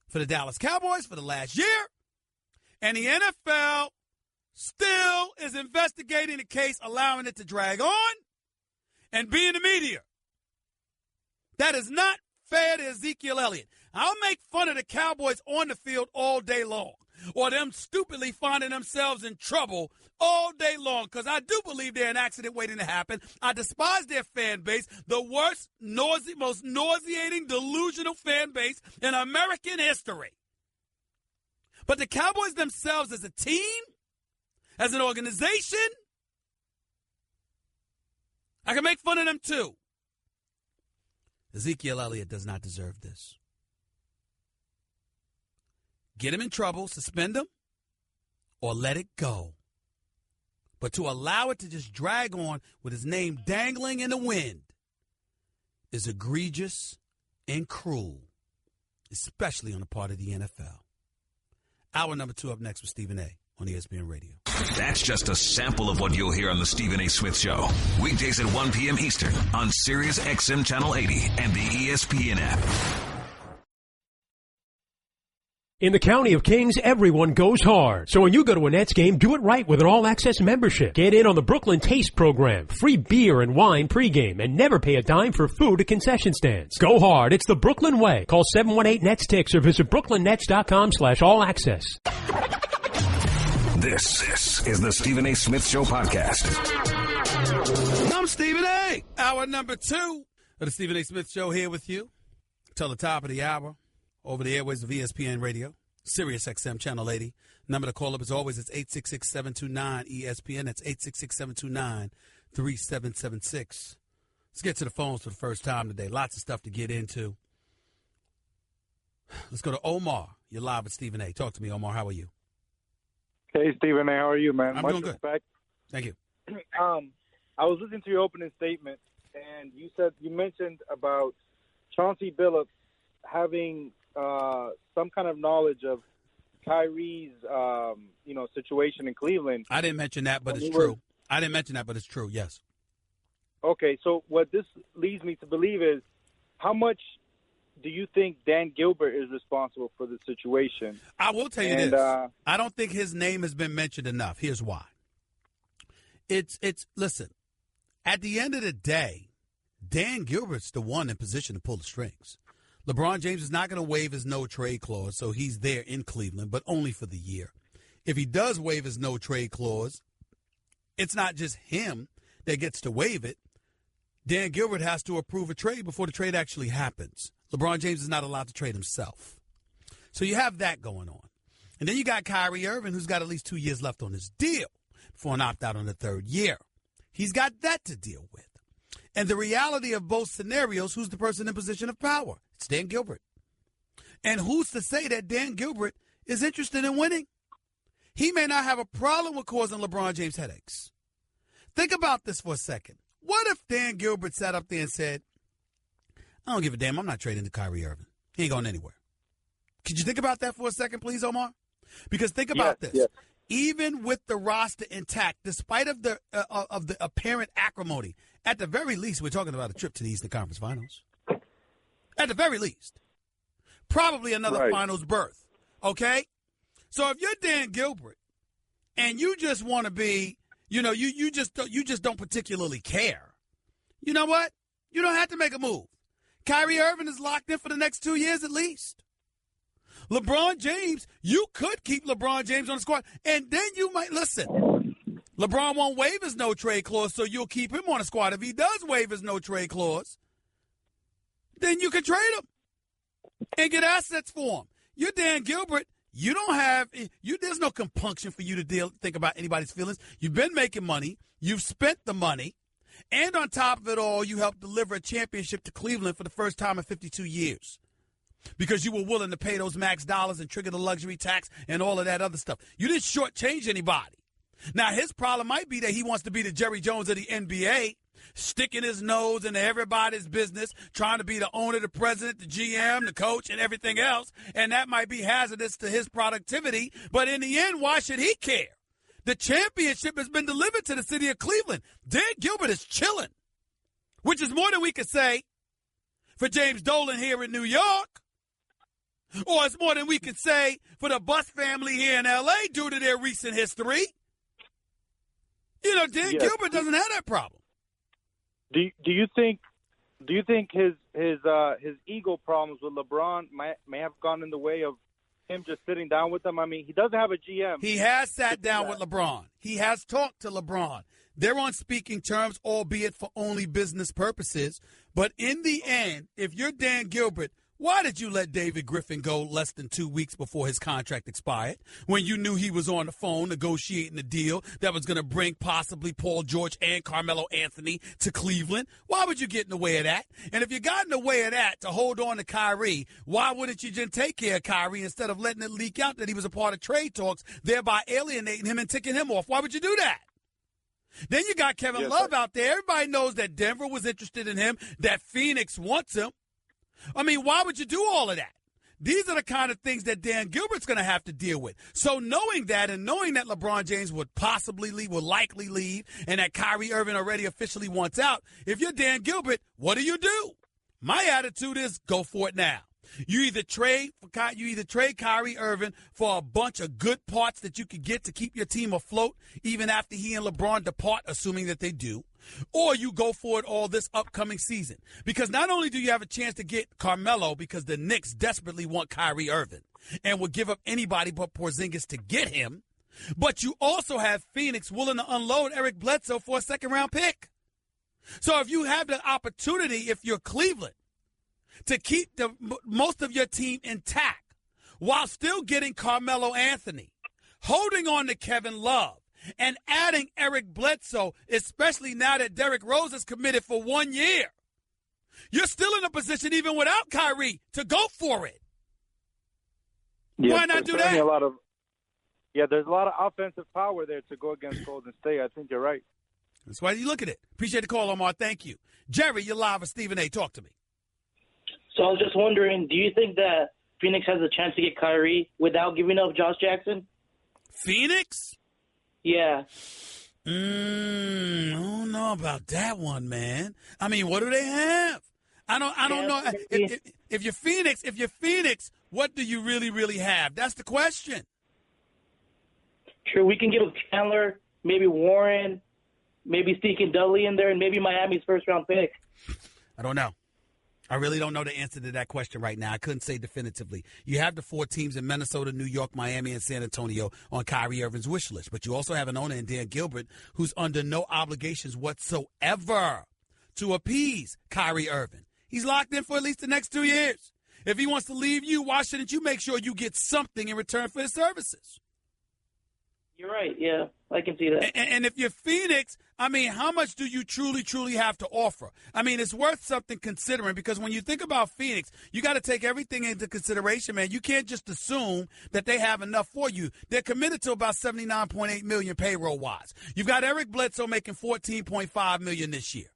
for the Dallas Cowboys for the last year. And the NFL still is investigating the case, allowing it to drag on and be in the media. That is not fair to Ezekiel Elliott. I'll make fun of the Cowboys on the field all day long, or them stupidly finding themselves in trouble all day long, because I do believe they're an accident waiting to happen. I despise their fan base, the worst, most nauseating, delusional fan base in American history. But the Cowboys themselves as a team, as an organization, I can make fun of them too. Ezekiel Elliott does not deserve this. Get him in trouble, suspend him, or let it go. But to allow it to just drag on with his name dangling in the wind is egregious and cruel, especially on the part of the NFL. Hour number 2 up next with Stephen A. on ESPN Radio. That's just a sample of what you'll hear on the Stephen A. Smith Show. Weekdays at 1 p.m. Eastern on Sirius XM Channel 80 and the ESPN app. In the County of Kings, everyone goes hard. So when you go to a Nets game, do it right with an all-access membership. Get in on the Brooklyn Taste program, free beer and wine pregame, and never pay a dime for food at concession stands. Go hard. It's the Brooklyn way. Call 718-NETS-TICKS or visit brooklynnets.com/all-access. This is the Stephen A. Smith Show podcast. I'm Stephen A. Hour number 2 of the Stephen A. Smith Show here with you till the top of the hour. Over the airways of ESPN Radio, Sirius XM Channel 80. Number to call up as always, it's 866-729-ESPN. That's 866-729-3776. Let's get to the phones for the first time today. Lots of stuff to get into. Let's go to Omar. You're live with Stephen A. Talk to me, Omar. How are you? Hey, Stephen A. How are you, man? I'm Much doing good. respect. Thank you. I was listening to your opening statement, and you mentioned about Chauncey Billups having some kind of knowledge of Kyrie's, situation in Cleveland. I didn't mention that, but it's true. I didn't mention that, but it's true, yes. Okay, so what this leads me to believe is, how much do you think Dan Gilbert is responsible for the situation? I will tell you this. I don't think his name has been mentioned enough. Here's why. Listen, at the end of the day, Dan Gilbert's the one in position to pull the strings. LeBron James is not going to waive his no-trade clause, so he's there in Cleveland, but only for the year. If he does waive his no-trade clause, it's not just him that gets to waive it. Dan Gilbert has to approve a trade before the trade actually happens. LeBron James is not allowed to trade himself. So you have that going on. And then you got Kyrie Irving, who's got at least 2 years left on his deal before an opt-out on the third year. He's got that to deal with. And the reality of both scenarios, who's the person in position of power? It's Dan Gilbert. And who's to say that Dan Gilbert is interested in winning? He may not have a problem with causing LeBron James headaches. Think about this for a second. What if Dan Gilbert sat up there and said, I don't give a damn, I'm not trading to Kyrie Irving. He ain't going anywhere. Could you think about that for a second, please, Omar? Because think about this. Yes. even with the roster intact, despite of the apparent acrimony, at the very least, we're talking about a trip to the Eastern Conference Finals. At the very least. Probably another finals berth. Okay? So if you're Dan Gilbert and you just want to be, you just don't particularly care, you know what? You don't have to make a move. Kyrie Irving is locked in for the next 2 years at least. LeBron James, you could keep LeBron James on the squad, and then you might, listen, LeBron won't waive his no-trade clause, so you'll keep him on the squad. If he does waive his no-trade clause, then you can trade him and get assets for him. You're Dan Gilbert. You don't have there's no compunction for you to think about anybody's feelings. You've been making money. You've spent the money. And on top of it all, you helped deliver a championship to Cleveland for the first time in 52 years because you were willing to pay those max dollars and trigger the luxury tax and all of that other stuff. You didn't shortchange anybody. Now, his problem might be that he wants to be the Jerry Jones of the NBA, sticking his nose into everybody's business, trying to be the owner, the president, the GM, the coach, and everything else, and that might be hazardous to his productivity. But in the end, why should he care? The championship has been delivered to the city of Cleveland. Dan Gilbert is chilling, which is more than we could say for James Dolan here in New York, or it's more than we could say for the Bus family here in L.A. due to their recent history. Dan Gilbert doesn't have that problem. Do you think his ego problems with LeBron may have gone in the way of him just sitting down with them? I mean, he doesn't have a GM. He has sat down with LeBron. He has talked to LeBron. They're on speaking terms, albeit for only business purposes. But in the end, if you're Dan Gilbert, why did you let David Griffin go less than 2 weeks before his contract expired when you knew he was on the phone negotiating a deal that was going to bring possibly Paul George and Carmelo Anthony to Cleveland? Why would you get in the way of that? And if you got in the way of that to hold on to Kyrie, why wouldn't you just take care of Kyrie instead of letting it leak out that he was a part of trade talks, thereby alienating him and ticking him off? Why would you do that? Then you got Kevin Love out there. Everybody knows that Denver was interested in him, that Phoenix wants him. I mean, why would you do all of that? These are the kind of things that Dan Gilbert's going to have to deal with. So knowing that and knowing that LeBron James would possibly leave, would likely leave, and that Kyrie Irving already officially wants out, if you're Dan Gilbert, what do? My attitude is go for it now. You either trade Kyrie Irving for a bunch of good parts that you could get to keep your team afloat even after he and LeBron depart, assuming that they do, or you go for it all this upcoming season. Because not only do you have a chance to get Carmelo because the Knicks desperately want Kyrie Irving and would give up anybody but Porzingis to get him, but you also have Phoenix willing to unload Eric Bledsoe for a second-round pick. So if you have the opportunity, if you're Cleveland, to keep most of your team intact while still getting Carmelo Anthony, holding on to Kevin Love, and adding Eric Bledsoe, especially now that Derrick Rose is committed for 1 year, you're still in a position, even without Kyrie, to go for it. Why not do that? There's a lot of offensive power there to go against Golden State. I think you're right. That's why you look at it. Appreciate the call, Omar. Thank you. Jerry, you're live with Stephen A. Talk to me. So I was just wondering, do you think that Phoenix has a chance to get Kyrie without giving up Josh Jackson? Phoenix? Yeah. I don't know about that one, man. I mean, what do they have? I don't know. If you're Phoenix, what do you really have? That's the question. Sure, we can get Chandler, maybe Warren, maybe Stephen Dudley in there, and maybe Miami's first-round pick. I don't know. I really don't know the answer to that question right now. I couldn't say definitively. You have the 4 teams in Minnesota, New York, Miami, and San Antonio on Kyrie Irving's wish list. But you also have an owner in Dan Gilbert who's under no obligations whatsoever to appease Kyrie Irving. He's locked in for at least the next 2 years. If he wants to leave you, why shouldn't you make sure you get something in return for his services? You're right, yeah. I can see that. And if you're Phoenix, I mean, how much do you truly have to offer? I mean, it's worth something considering because when you think about Phoenix, you got to take everything into consideration, man. You can't just assume that they have enough for you. They're committed to about $79.8 million payroll-wise. You've got Eric Bledsoe making $14.5 million this year.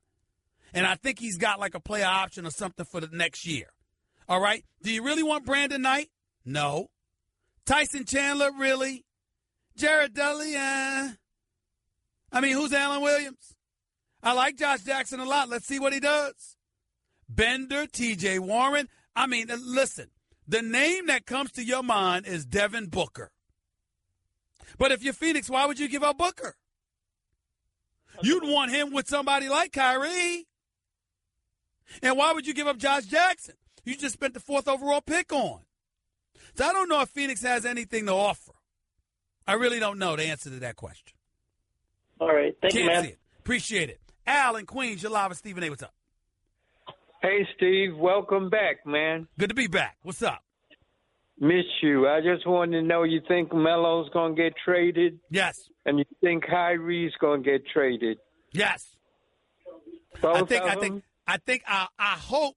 And I think he's got like a player option or something for the next year. All right? Do you really want Brandon Knight? No. Tyson Chandler, really? Jared Dudley. Who's Alan Williams? I like Josh Jackson a lot. Let's see what he does. Bender, T.J. Warren. Listen, the name that comes to your mind is Devin Booker. But if you're Phoenix, why would you give up Booker? You'd want him with somebody like Kyrie. And why would you give up Josh Jackson? You just spent the 4th overall pick on. So I don't know if Phoenix has anything to offer. I really don't know the answer to that question. All right. Thank you, man. See it. Appreciate it. Al in Queens, you're live with Stephen A. What's up? Hey, Steve. Welcome back, man. Good to be back. What's up? Miss you. I just wanted to know, you think Melo's going to get traded? Yes. And you think Kyrie's going to get traded? Yes. Both I hope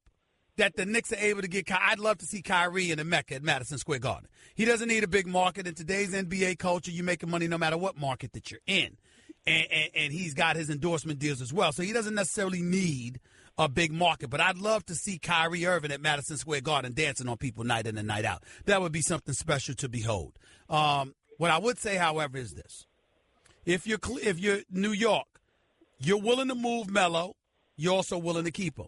that the Knicks are able to get I'd love to see Kyrie in the Mecca at Madison Square Garden. He doesn't need a big market. In today's NBA culture, you're making money no matter what market that you're in. And he's got his endorsement deals as well. So he doesn't necessarily need a big market. But I'd love to see Kyrie Irving at Madison Square Garden dancing on people night in and night out. That would be something special to behold. What I would say, however, is this. If you're New York, you're willing to move Melo. You're also willing to keep him.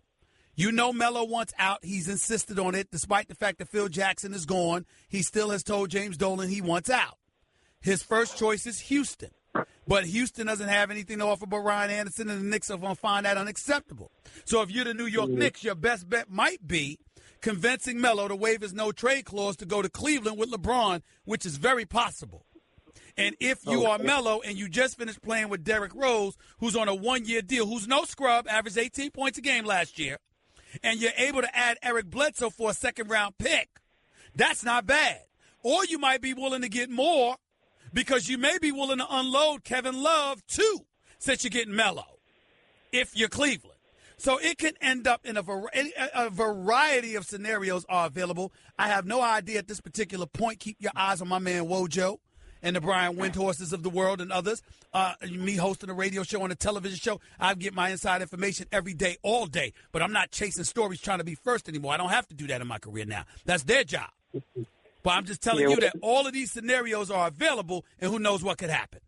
You know Melo wants out. He's insisted on it. Despite the fact that Phil Jackson is gone, he still has told James Dolan he wants out. His first choice is Houston. But Houston doesn't have anything to offer but Ryan Anderson, and the Knicks are going to find that unacceptable. So if you're the New York Knicks, your best bet might be convincing Melo to waive his no-trade clause to go to Cleveland with LeBron, which is very possible. And if you are Melo and you just finished playing with Derrick Rose, who's on a one-year deal, who's no scrub, averaged 18 points a game last year, and you're able to add Eric Bledsoe for a second-round pick, that's not bad. Or you might be willing to get more because you may be willing to unload Kevin Love, too, since you're getting Melo, if you're Cleveland. So it can end up in a variety of scenarios are available. I have no idea at this particular point. Keep your eyes on my man Wojo and the Brian Windhorses of the world and others. Me hosting a radio show and a television show, I get my inside information every day, all day. But I'm not chasing stories trying to be first anymore. I don't have to do that in my career now. That's their job. But I'm just telling you that all of these scenarios are available, and who knows what could happen.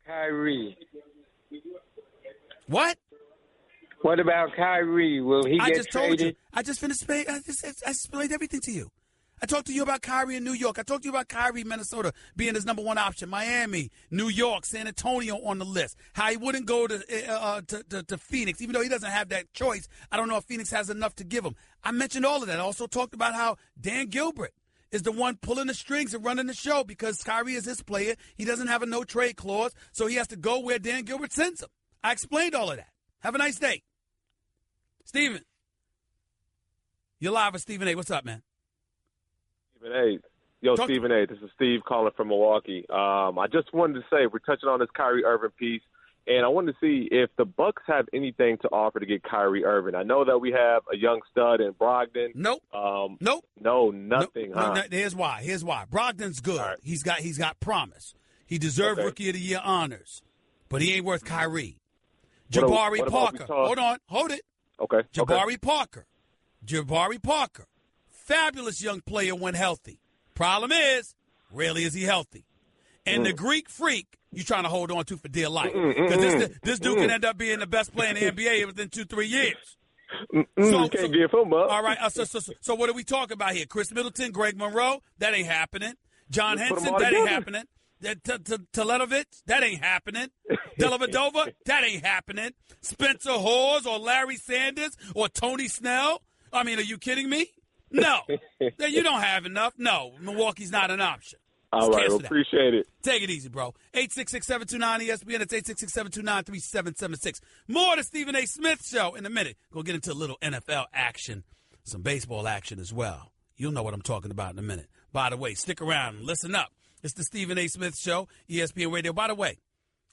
Kyrie. What? What about Kyrie? Will he get traded? Told you. I just finished. I explained everything to you. I talked to you about Kyrie in New York. I talked to you about Kyrie, Minnesota, being his number one option. Miami, New York, San Antonio on the list. How he wouldn't go to Phoenix, even though he doesn't have that choice. I don't know if Phoenix has enough to give him. I mentioned all of that. I also talked about how Dan Gilbert is the one pulling the strings and running the show because Kyrie is his player. He doesn't have a no-trade clause, so he has to go where Dan Gilbert sends him. I explained all of that. Have a nice day. Steven, you're live with Stephen A. What's up, man? Stephen A. Yo, Stephen A. This is Steve calling from Milwaukee. I just wanted to say we're touching on this Kyrie Irving piece, and I wanted to see if the Bucks have anything to offer to get Kyrie Irving. I know that we have a young stud in Brogdon. Nope. Nope. No, nothing. No, here's why. Brogdon's good. Right. He's got promise. He deserved Rookie of the Year honors, but he ain't worth Kyrie. Jabari Parker. Hold it. Okay. Jabari Parker. Fabulous young player when healthy. Problem is, rarely is he healthy. And the Greek freak, you're trying to hold on to for dear life. Because this dude can end up being the best player in the NBA within 2-3 years. So can't give him up. All right, so what are we talking about here? Chris Middleton, Greg Monroe, that ain't happening. John Henson, that ain't happening. Teletovic, that ain't happening. Dellavedova, that ain't happening. Spencer Hawes or Larry Sanders or Tony Snell. I mean, are you kidding me? No. You don't have enough. No, Milwaukee's not an option. All right, well, appreciate it. Take it easy, bro. 866-729-ESPN. It's 866-729-3776. More of the Stephen A. Smith Show in a minute. Go get into a little NFL action, some baseball action as well. You'll know what I'm talking about in a minute. By the way, stick around and listen up. It's the Stephen A. Smith Show, ESPN Radio. By the way,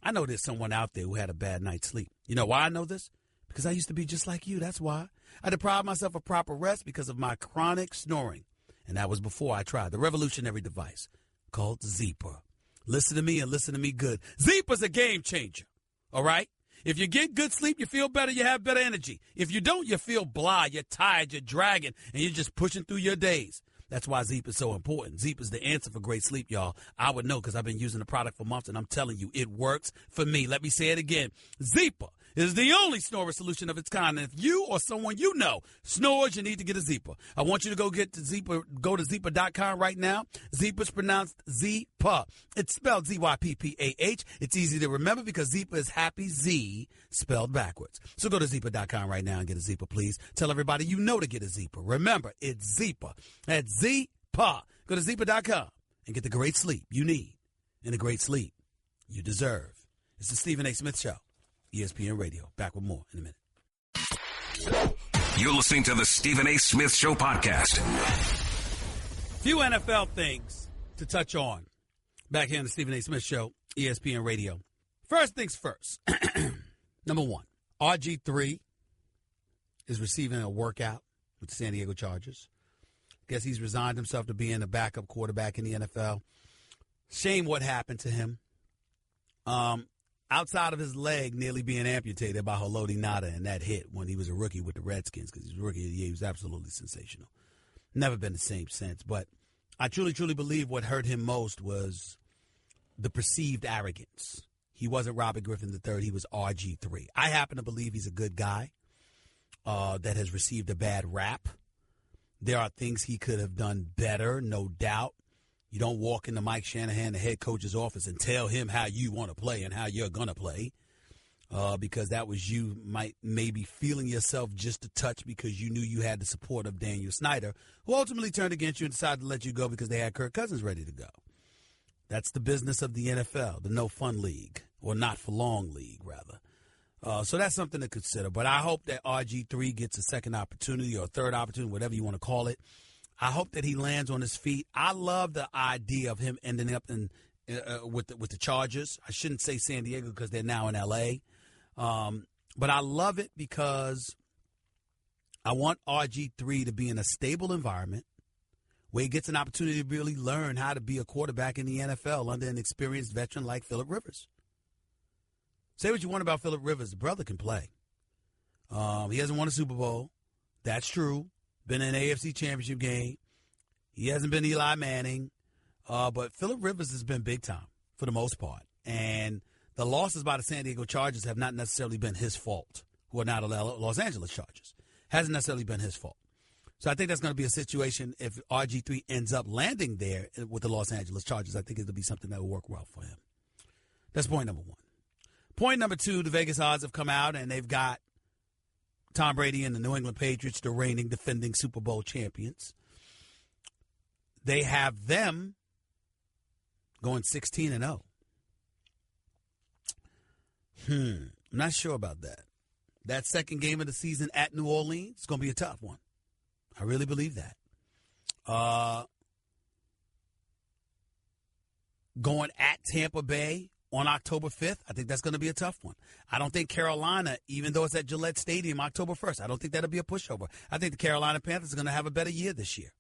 I know there's someone out there who had a bad night's sleep. You know why I know this? Because I used to be just like you. That's why. I deprived myself of proper rest because of my chronic snoring. And that was before I tried the revolutionary device called Zeeper. Listen to me and listen to me good. Zeeper's a game changer, all right? If you get good sleep, you feel better, you have better energy. If you don't, you feel blah, you're tired, you're dragging, and you're just pushing through your days. That's why Zeep is so important. Zeep is the answer for great sleep, y'all. I would know because I've been using the product for months, and I'm telling you, it works for me. Let me say it again. Zeepa is the only snorer solution of its kind. And if you or someone you know snores, you need to get a Zeepa. I want you to go get to Zeepa. Go to Zeepa.com right now. Zeepa is pronounced Zeepa. It's spelled Z-Y-P-P-A-H. It's easy to remember because Zeepa is happy Z spelled backwards. So go to Zeepa.com right now and get a Zeepa, please. Tell everybody you know to get a Zeepa. Remember, it's Zeepa. That's Zeepa. Go to Zeepa.com and get the great sleep you need and the great sleep you deserve. It's the Stephen A. Smith Show. ESPN Radio. Back with more in a minute. You're listening to the Stephen A. Smith Show podcast. Few NFL things to touch on. Back here on the Stephen A. Smith Show, ESPN Radio. First things first. Number one, RG3 is receiving a workout with the San Diego Chargers. Guess he's resigned himself to being a backup quarterback in the NFL. Shame what happened to him. Outside of his leg nearly being amputated by Haloti Ngata and that hit when he was a rookie with the Redskins, because he was a rookie of the year, he was absolutely sensational. Never been the same since. But I truly, truly believe what hurt him most was the perceived arrogance. He wasn't Robert Griffin III. He was RG3. I happen to believe he's a good guy that has received a bad rap. There are things he could have done better, no doubt. You don't walk into Mike Shanahan, the head coach's office, and tell him how you want to play and how you're going to play because that was you maybe feeling yourself just a touch because you knew you had the support of Daniel Snyder, who ultimately turned against you and decided to let you go because they had Kirk Cousins ready to go. That's the business of the NFL, the no-fun league, or not-for-long league, rather. So that's something to consider. But I hope that RG3 gets a second opportunity or a third opportunity, whatever you want to call it. I hope that he lands on his feet. I love the idea of him ending up with the Chargers. I shouldn't say San Diego because they're now in L.A. But I love it because I want RG3 to be in a stable environment where he gets an opportunity to really learn how to be a quarterback in the NFL under an experienced veteran like Phillip Rivers. Say what you want about Phillip Rivers. The brother can play. He hasn't won a Super Bowl. That's true. Been in an AFC championship game. He hasn't been Eli Manning. But Phillip Rivers has been big time for the most part. And the losses by the San Diego Chargers have not necessarily been his fault, who are now the Los Angeles Chargers. Hasn't necessarily been his fault. So I think that's going to be a situation if RG3 ends up landing there with the Los Angeles Chargers. I think it'll be something that will work well for him. That's point number one. Point number two, the Vegas odds have come out, and they've got Tom Brady and the New England Patriots, the reigning defending Super Bowl champions. They have them going 16-0. I'm not sure about that. That second game of the season at New Orleans is going to be a tough one. I really believe that. Going at Tampa Bay on October 5th, I think that's going to be a tough one. I don't think Carolina, even though it's at Gillette Stadium October 1st, I don't think that'll be a pushover. I think the Carolina Panthers are going to have a better year this year.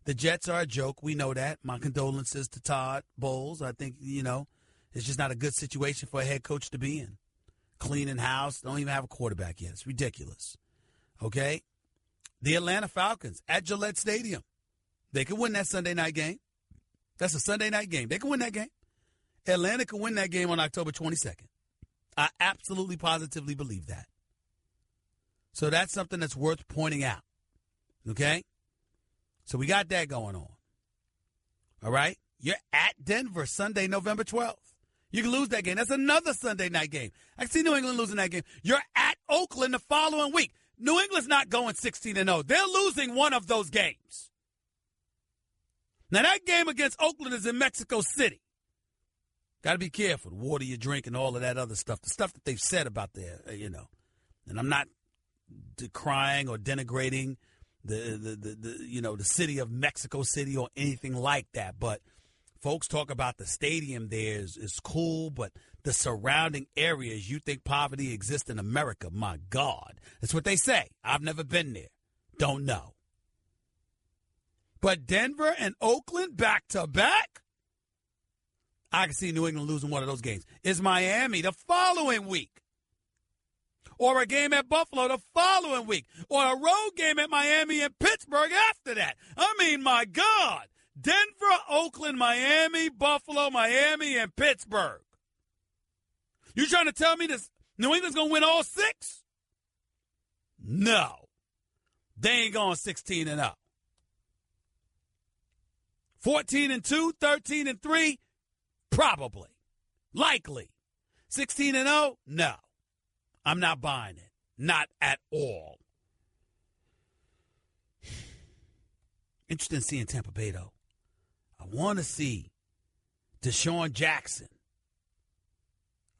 The Jets are a joke. We know that. My condolences to Todd Bowles. I think, it's just not a good situation for a head coach to be in. Cleaning house, don't even have a quarterback yet. It's ridiculous. Okay? The Atlanta Falcons at Gillette Stadium. They could win that Sunday night game. That's a Sunday night game. They can win that game. Atlanta can win that game on October 22nd. I absolutely positively believe that. So that's something that's worth pointing out. Okay? So we got that going on. All right? You're at Denver Sunday, November 12th. You can lose that game. That's another Sunday night game. I can see New England losing that game. You're at Oakland the following week. New England's not going 16-0. They're losing one of those games. Now, that game against Oakland is in Mexico City. Got to be careful. The water you drink and all of that other stuff. The stuff that they've said about there, And I'm not decrying or denigrating the city of Mexico City or anything like that. But folks talk about the stadium there is cool, but the surrounding areas, you think poverty exists in America. My God. That's what they say. I've never been there. Don't know. But Denver and Oakland back to back? I can see New England losing one of those games. Is Miami the following week? or a game at Buffalo the following week, or a road game at Miami and Pittsburgh after that. I mean, my God. Denver, Oakland, Miami, Buffalo, Miami, and Pittsburgh. You trying to tell me this New England's going to win all 6? No. They ain't going 16-0. 14-2, 13-3, probably. Likely. 16-0? No. I'm not buying it. Not at all. Interesting seeing Tampa Bay, though. I want to see Deshaun Jackson,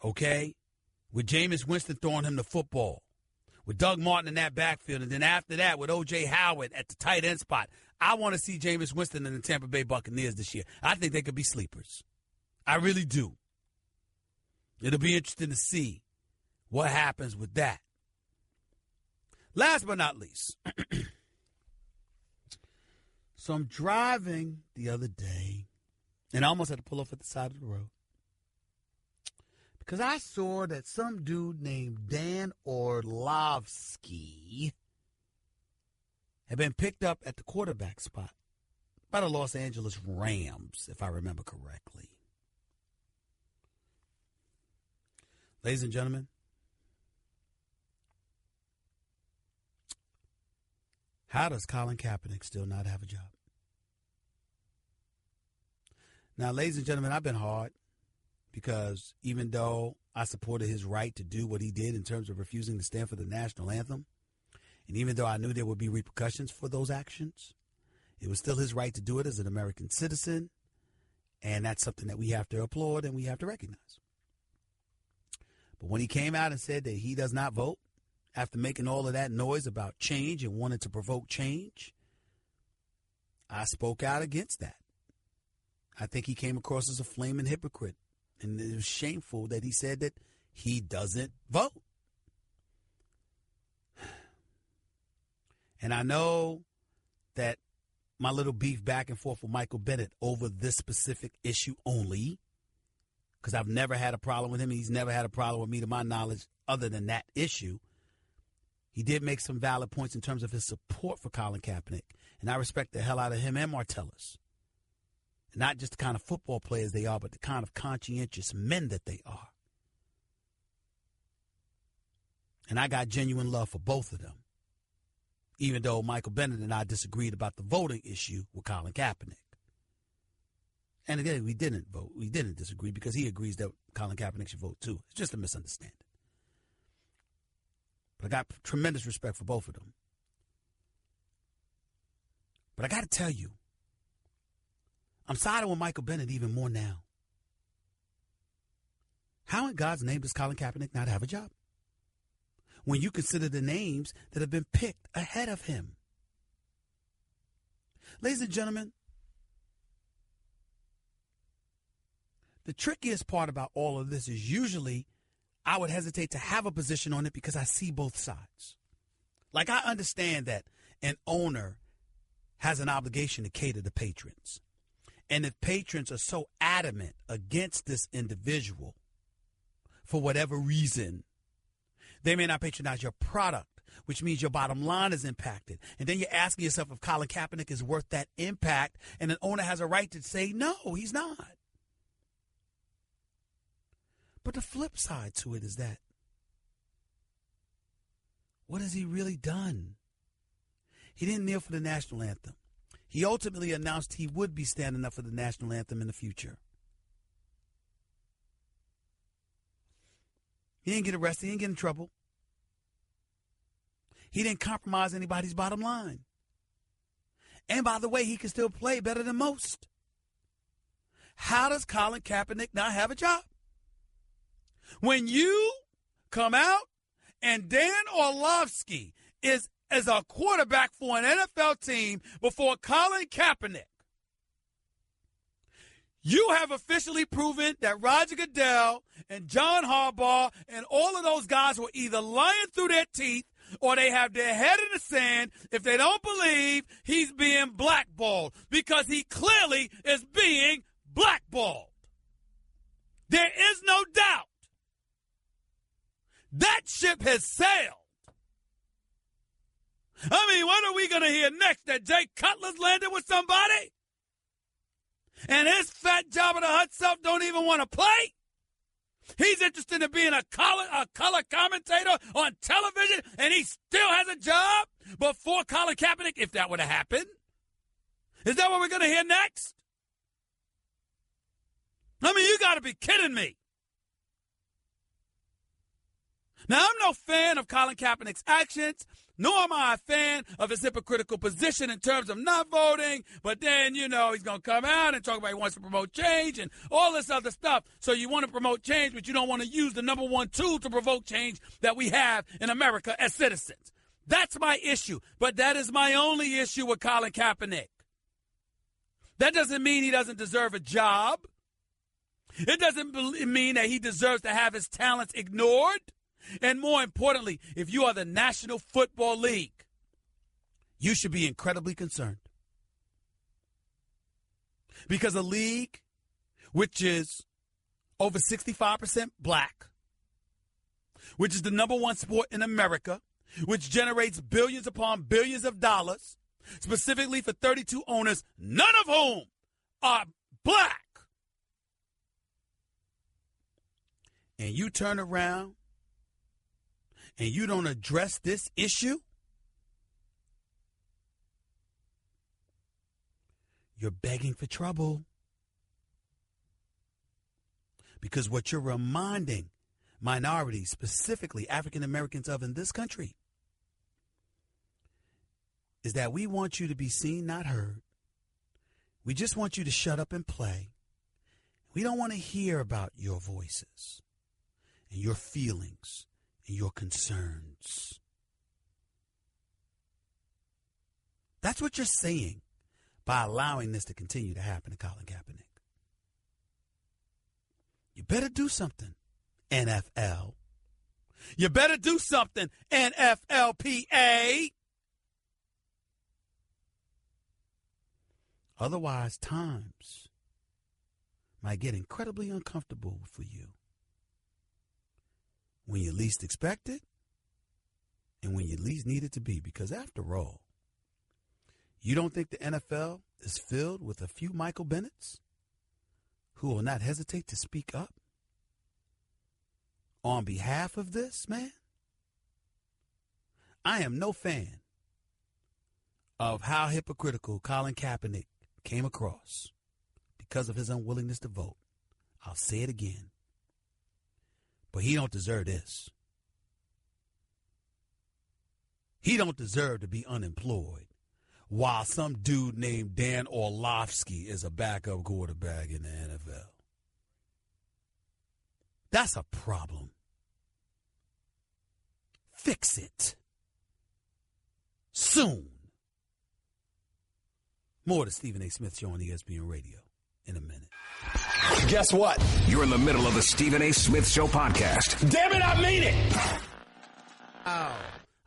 okay, with Jameis Winston throwing him the football, with Doug Martin in that backfield, and then after that with O.J. Howard at the tight end spot. I want to see Jameis Winston and the Tampa Bay Buccaneers this year. I think they could be sleepers. I really do. It'll be interesting to see what happens with that. Last but not least, so I'm driving the other day, and I almost had to pull off at the side of the road because I saw that some dude named Dan Orlovsky had been picked up at the quarterback spot by the Los Angeles Rams, if I remember correctly. Ladies and gentlemen, how does Colin Kaepernick still not have a job? Now, ladies and gentlemen, I've been hard because even though I supported his right to do what he did in terms of refusing to stand for the national anthem, and even though I knew there would be repercussions for those actions, it was still his right to do it as an American citizen, and that's something that we have to applaud and we have to recognize. But when he came out and said that he does not vote, after making all of that noise about change and wanting to provoke change, I spoke out against that. I think he came across as a flaming hypocrite, and it was shameful that he said that he doesn't vote. And I know that my little beef back and forth with Michael Bennett over this specific issue only, because I've never had a problem with him, and he's never had a problem with me to my knowledge other than that issue. He did make some valid points in terms of his support for Colin Kaepernick, and I respect the hell out of him and Martellus. Not just the kind of football players they are, but the kind of conscientious men that they are. And I got genuine love for both of them, even though Michael Bennett and I disagreed about the voting issue with Colin Kaepernick. And again, we didn't vote. We didn't disagree because he agrees that Colin Kaepernick should vote too. It's just a misunderstanding. But I got tremendous respect for both of them. But I got to tell you, I'm siding with Michael Bennett even more now. How in God's name does Colin Kaepernick not have a job when you consider the names that have been picked ahead of him? Ladies and gentlemen, the trickiest part about all of this is usually I would hesitate to have a position on it because I see both sides. Like, I understand that an owner has an obligation to cater to patrons. And if patrons are so adamant against this individual for whatever reason, they may not patronize your product, which means your bottom line is impacted. And then you're asking yourself if Colin Kaepernick is worth that impact, and an owner has a right to say, no, he's not. But the flip side to it is that, what has he really done? He didn't kneel for the national anthem. He ultimately announced he would be standing up for the national anthem in the future. He didn't get arrested. He didn't get in trouble. He didn't compromise anybody's bottom line. And by the way, he can still play better than most. How does Colin Kaepernick not have a job? When you come out and Dan Orlovsky is a quarterback for an NFL team before Colin Kaepernick, you have officially proven that Roger Goodell and John Harbaugh and all of those guys were either lying through their teeth or they have their head in the sand if they don't believe he's being blackballed, because he clearly is being blackballed. There is no doubt That ship has sailed. I mean, what are we going to hear next? That Jay Cutler's landed with somebody? And his fat Jabba the Hutt self don't even want to play? He's interested in being a color commentator on television, and he still has a job before Colin Kaepernick, if that were to happen. Is that what we're going to hear next? I mean, you got to be kidding me. Now, I'm no fan of Colin Kaepernick's actions, nor am I a fan of his hypocritical position in terms of not voting. But then, he's going to come out and talk about he wants to promote change and all this other stuff. So you want to promote change, but you don't want to use the number one tool to provoke change that we have in America as citizens. That's my issue. But that is my only issue with Colin Kaepernick. That doesn't mean he doesn't deserve a job. It doesn't mean that he deserves to have his talents ignored. And more importantly, if you are the National Football League, you should be incredibly concerned. Because a league which is over 65% black, which is the number one sport in America, which generates billions upon billions of dollars, specifically for 32 owners, none of whom are black. And you turn around and you don't address this issue, you're begging for trouble. Because what you're reminding minorities, specifically African Americans of in this country, is that we want you to be seen, not heard. We just want you to shut up and play. We don't want to hear about your voices and your feelings and your concerns. That's what you're saying by allowing this to continue to happen to Colin Kaepernick. You better do something, NFL. You better do something, NFLPA. Otherwise, times might get incredibly uncomfortable for you when you least expect it and when you least need it to be. Because after all, you don't think the NFL is filled with a few Michael Bennett's who will not hesitate to speak up on behalf of this, man? I am no fan of how hypocritical Colin Kaepernick came across because of his unwillingness to vote. I'll say it again. But he don't deserve this. He don't deserve to be unemployed while some dude named Dan Orlovsky is a backup quarterback in the NFL. That's a problem. Fix it. Soon. More of the Stephen A. Smith Show on ESPN Radio in a minute. Guess what? You're in the middle of the Stephen A. Smith Show podcast. Damn it, I mean it! Oh,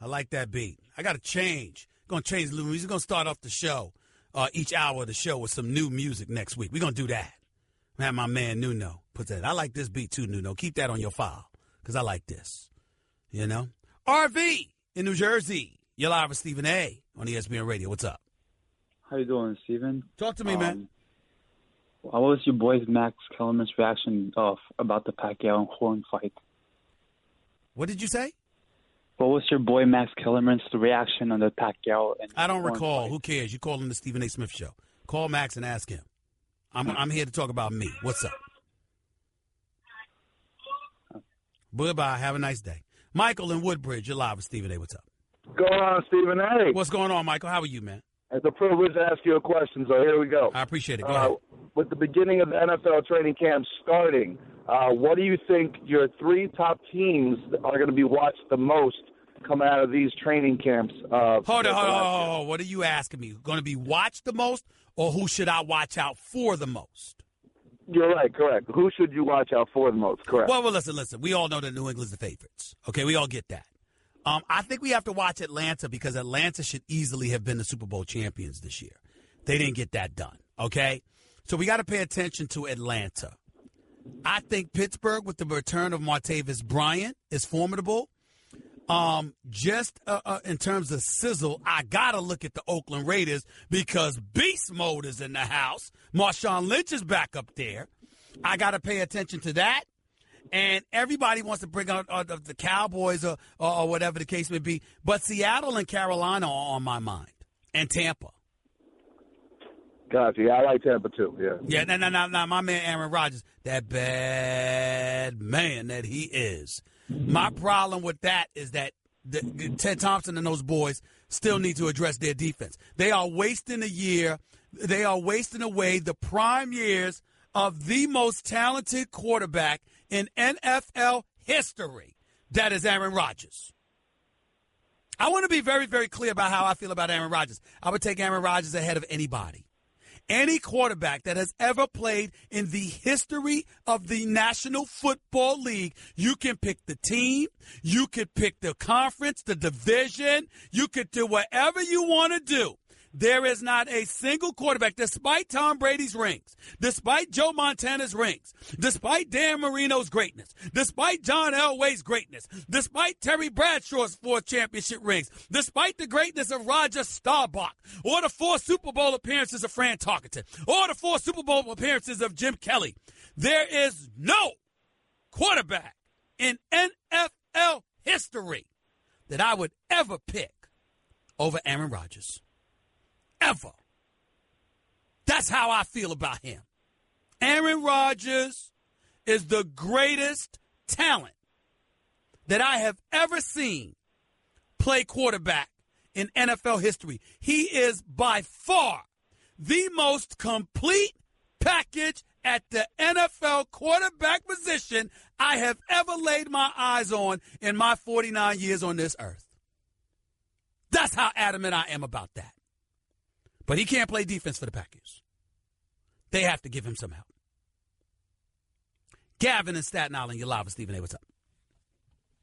I like that beat. I got to change. Going to change the music. We're going to start off the show, each hour of the show with some new music next week. We're going to do that. Man, my man Nuno puts that. I like this beat too, Nuno. Keep that on your file because I like this. You know? RV in New Jersey. You're live with Stephen A. on ESPN Radio. What's up? How you doing, Stephen? Talk to me, man. What was your boy Max Kellerman's reaction about the Pacquiao and Horn fight? What did you say? What was your boy Max Kellerman's reaction on the Pacquiao and I don't Horn recall. fight? Who cares? You call him the Stephen A. Smith Show. Call Max and ask him. I'm here to talk about me. What's up? Goodbye. Have a nice day. Michael in Woodbridge, you're live with Stephen A. What's up? What's going on, Stephen A? What's going on, Michael? How are you, man? It's a privilege to ask you a question, so here we go. I appreciate it. Go ahead. With the beginning of the NFL training camp starting, what do you think your three top teams are going to be watched the most coming out of these training camps? Hold on. What are you asking me? Going to be watched the most, or who should I watch out for the most? You're right, correct. Who should you watch out for the most? Correct. Well, listen. We all know that New England's the favorites. Okay, we all get that. I think we have to watch Atlanta because Atlanta should easily have been the Super Bowl champions this year. They didn't get that done, okay? So we got to pay attention to Atlanta. I think Pittsburgh, with the return of Martavis Bryant, is formidable. Just in terms of sizzle, I got to look at the Oakland Raiders because beast mode is in the house. Marshawn Lynch is back up there. I got to pay attention to that. And everybody wants to bring out the Cowboys or whatever the case may be. But Seattle and Carolina are on my mind. And Tampa. Gotcha. Yeah, I like Tampa too. Yeah. Yeah, no. My man Aaron Rodgers, that bad man that he is. My problem with that is that Ted Thompson and those boys still need to address their defense. They are wasting a year. They are wasting away the prime years of the most talented quarterback in NFL history. That is Aaron Rodgers. I want to be very, very clear about how I feel about Aaron Rodgers. I would take Aaron Rodgers ahead of anybody. Any quarterback that has ever played in the history of the National Football League, you can pick the team, you could pick the conference, the division, you could do whatever you want to do. There is not a single quarterback, despite Tom Brady's rings, despite Joe Montana's rings, despite Dan Marino's greatness, despite John Elway's greatness, despite Terry Bradshaw's 4 championship rings, despite the greatness of Roger Staubach, or the 4 Super Bowl appearances of Fran Tarkenton, or the 4 Super Bowl appearances of Jim Kelly, there is no quarterback in NFL history that I would ever pick over Aaron Rodgers. Ever. That's how I feel about him. Aaron Rodgers is the greatest talent that I have ever seen play quarterback in NFL history. He is by far the most complete package at the NFL quarterback position I have ever laid my eyes on in my 49 years on this earth. That's how adamant I am about that. But he can't play defense for the Packers. They have to give him some help. Gavin in Staten Island, you're live with Stephen A. What's up?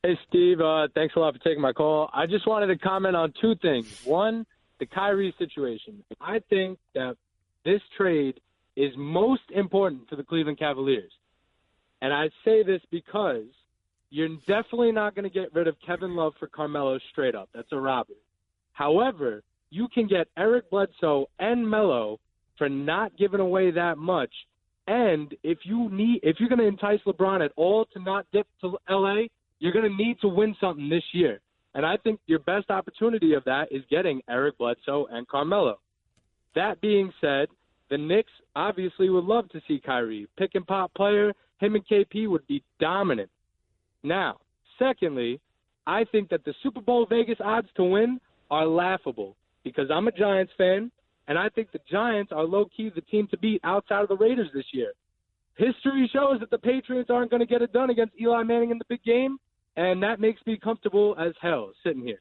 Hey, Steve. Thanks a lot for taking my call. I just wanted to comment on 2 things. One, the Kyrie situation. I think that this trade is most important for the Cleveland Cavaliers. And I say this because you're definitely not going to get rid of Kevin Love for Carmelo straight up. That's a robbery. However, you can get Eric Bledsoe and Melo for not giving away that much. And if you're going to entice LeBron at all to not dip to L.A., you're going to need to win something this year. And I think your best opportunity of that is getting Eric Bledsoe and Carmelo. That being said, the Knicks obviously would love to see Kyrie. Pick and pop player, him and KP would be dominant. Now, secondly, I think that the Super Bowl Vegas odds to win are laughable. Because I'm a Giants fan, and I think the Giants are low-key the team to beat outside of the Raiders this year. History shows that the Patriots aren't going to get it done against Eli Manning in the big game, and that makes me comfortable as hell sitting here.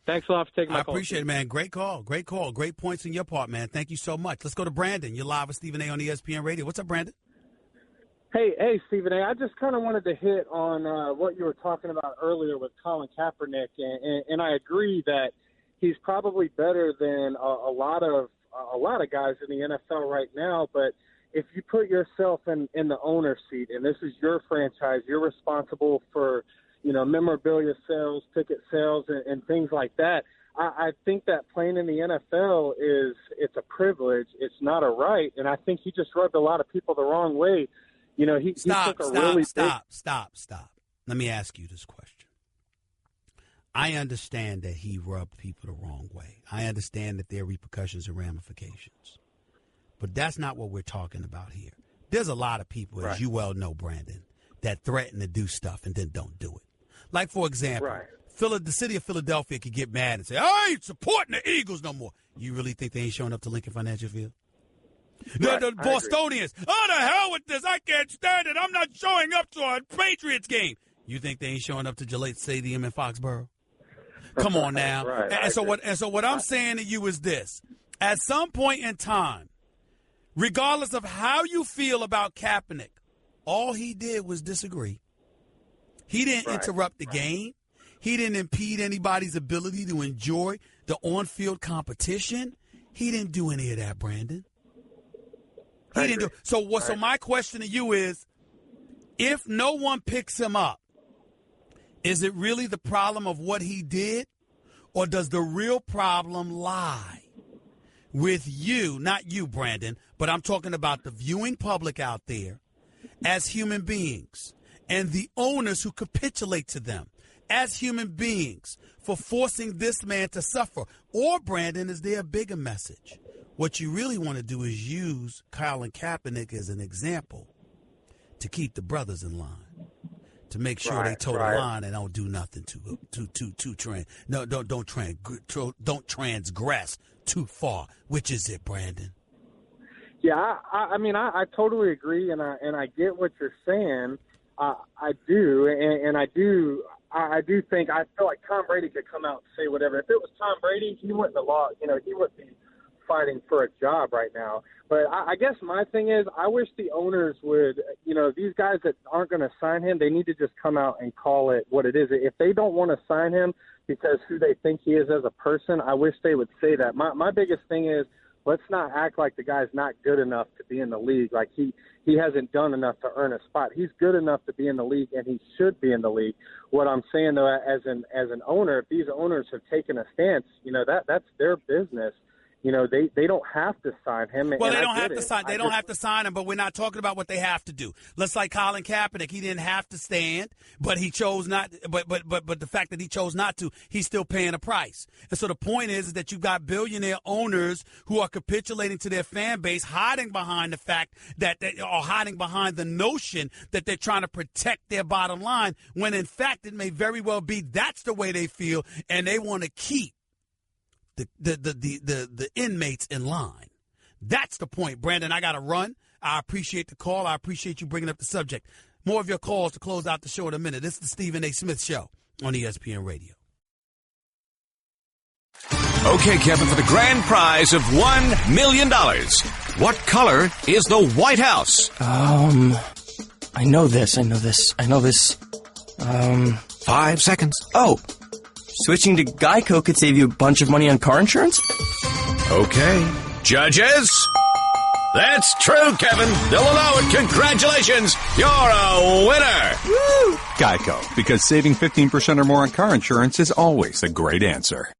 Thanks a lot for taking my call. I appreciate it, man. Great call. Great call. Great points in your part, man. Thank you so much. Let's go to Brandon. You're live with Stephen A. on ESPN Radio. What's up, Brandon? Hey, Stephen A. I just kind of wanted to hit on what you were talking about earlier with Colin Kaepernick, and I agree that he's probably better than a lot of guys in the NFL right now. But if you put yourself in the owner's seat, and this is your franchise, you're responsible for, memorabilia sales, ticket sales, and things like that. I think that playing in the NFL it's a privilege. It's not a right. And I think he just rubbed a lot of people the wrong way. He took a really Stop. Let me ask you this question. I understand that he rubbed people the wrong way. I understand that there are repercussions and ramifications. But that's not what we're talking about here. There's a lot of people, as you well know, Brandon, that threaten to do stuff and then don't do it. Like, for example, the city of Philadelphia could get mad and say, I ain't supporting the Eagles no more. You really think they ain't showing up to Lincoln Financial Field? The Bostonians, oh, the hell with this. I can't stand it. I'm not showing up to a Patriots game. You think they ain't showing up to Gillette Stadium in Foxborough? Come on now. And so what I'm saying to you is this. At some point in time, regardless of how you feel about Kaepernick, all he did was disagree. He didn't interrupt the game. He didn't impede anybody's ability to enjoy the on-field competition. He didn't do any of that, Brandon. He didn't do. So my question to you is, If no one picks him up, is it really the problem of what he did? Or does the real problem lie with you, not you, Brandon, but I'm talking about the viewing public out there as human beings and the owners who capitulate to them as human beings for forcing this man to suffer? Or, Brandon, is there a bigger message? What you really want to do is use Colin Kaepernick as an example to keep the brothers in line, to make sure they toe the line and don't do nothing don't transgress too far. Which is it, Brandon? Yeah, I mean, I totally agree, and I get what you're saying. I do, and I do think, I feel like Tom Brady could come out and say whatever. If it was Tom Brady, he wouldn't have lost. He wouldn't be fighting for a job right now. But I guess my thing is, I wish the owners would, these guys that aren't going to sign him, they need to just come out and call it what it is. If they don't want to sign him because who they think he is as a person, I wish they would say that. My biggest thing is, let's not act like the guy's not good enough to be in the league. Like he hasn't done enough to earn a spot. He's good enough to be in the league, and he should be in the league. What I'm saying, though, as an owner, if these owners have taken a stance, that's their business. They don't have to sign him. Well, they don't have to sign. They don't have to sign him, but we're not talking about what they have to do. Let's like Colin Kaepernick. He didn't have to stand, but he chose not. But the fact that he chose not to, he's still paying a price. And so the point is that you've got billionaire owners who are capitulating to their fan base, hiding behind the fact that they are hiding behind the notion that they're trying to protect their bottom line, when in fact it may very well be that's the way they feel, and they want to keep the inmates in line. That's the point, Brandon. I got to run. I appreciate the call. I appreciate you bringing up the subject. More of your calls to close out the show in a minute. This is the Stephen A. Smith Show on ESPN Radio. Okay, Kevin, for the grand prize of $1 million, what color is the White House? I know this. 5 seconds. Oh, switching to Geico could save you a bunch of money on car insurance? Okay. Judges? That's true, Kevin. They'll allow it. Congratulations. You're a winner. Woo! Geico, because saving 15% or more on car insurance is always a great answer.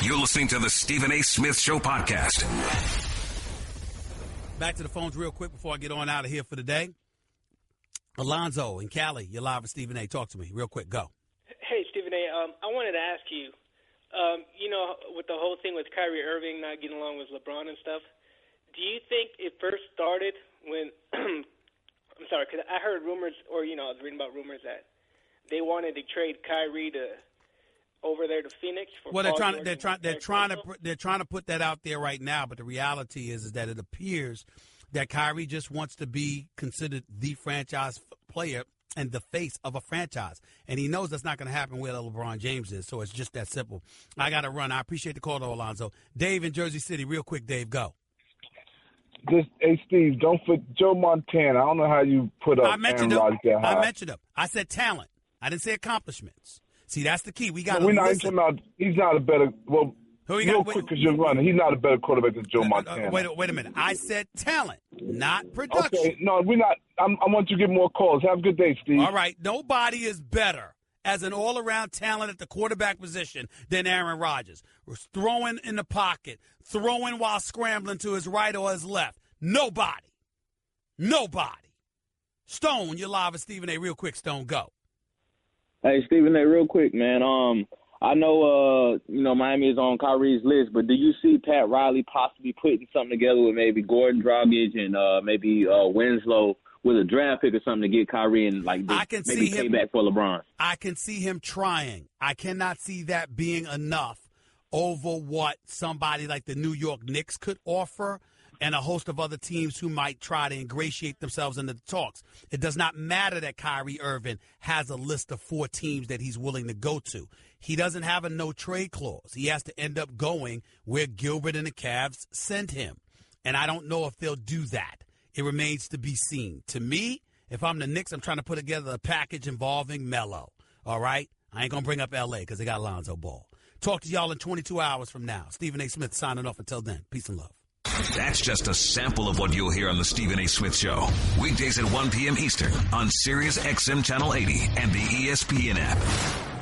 You're listening to the Stephen A. Smith Show podcast. Back to the phones real quick before I get on out of here for the day. Alonzo in Cali, you're live with Stephen A. Talk to me real quick. Go. Hey, Stephen A., I wanted to ask you, with the whole thing with Kyrie Irving not getting along with LeBron and stuff, do you think it first started when I'm sorry, because I heard rumors, or, I was reading about rumors that they wanted to trade Kyrie over there to Phoenix for they're trying to put that out there right now, but the reality is that it appears that Kyrie just wants to be considered the franchise player and the face of a franchise. And he knows that's not going to happen where LeBron James is, so it's just that simple. I got to run. I appreciate the call, though, Alonzo. Dave in Jersey City, real quick, Dave, go. Hey, Steve, don't forget Joe Montana. I don't know how you put up Aaron Rodgers that high. I mentioned him. I said talent. I didn't say accomplishments. See, that's the key. We got to listen. He's not a better – well, real quick because you're running. He's not a better quarterback than Joe Montana. Wait a minute. I said talent, not production. Okay, no, we're not. I want you to get more calls. Have a good day, Steve. All right. Nobody is better as an all-around talent at the quarterback position than Aaron Rodgers. Throwing in the pocket, throwing while scrambling to his right or his left. Nobody. Stone, you're live with Stephen A. Real quick, Stone, go. Hey, Stephen A., real quick, man. I know, Miami is on Kyrie's list, but do you see Pat Riley possibly putting something together with maybe Gordon Dragic and maybe Winslow with a draft pick or something to get Kyrie and maybe pay back for LeBron? I can see him trying. I cannot see that being enough over what somebody like the New York Knicks could offer and a host of other teams who might try to ingratiate themselves into the talks. It does not matter that Kyrie Irving has a list of 4 teams that he's willing to go to. He doesn't have a no-trade clause. He has to end up going where Gilbert and the Cavs send him. And I don't know if they'll do that. It remains to be seen. To me, if I'm the Knicks, I'm trying to put together a package involving Melo. All right? I ain't going to bring up L.A. because they got Lonzo Ball. Talk to y'all in 22 hours from now. Stephen A. Smith signing off until then. Peace and love. That's just a sample of what you'll hear on the Stephen A. Smith Show. Weekdays at 1 p.m. Eastern on Sirius XM Channel 80 and the ESPN app.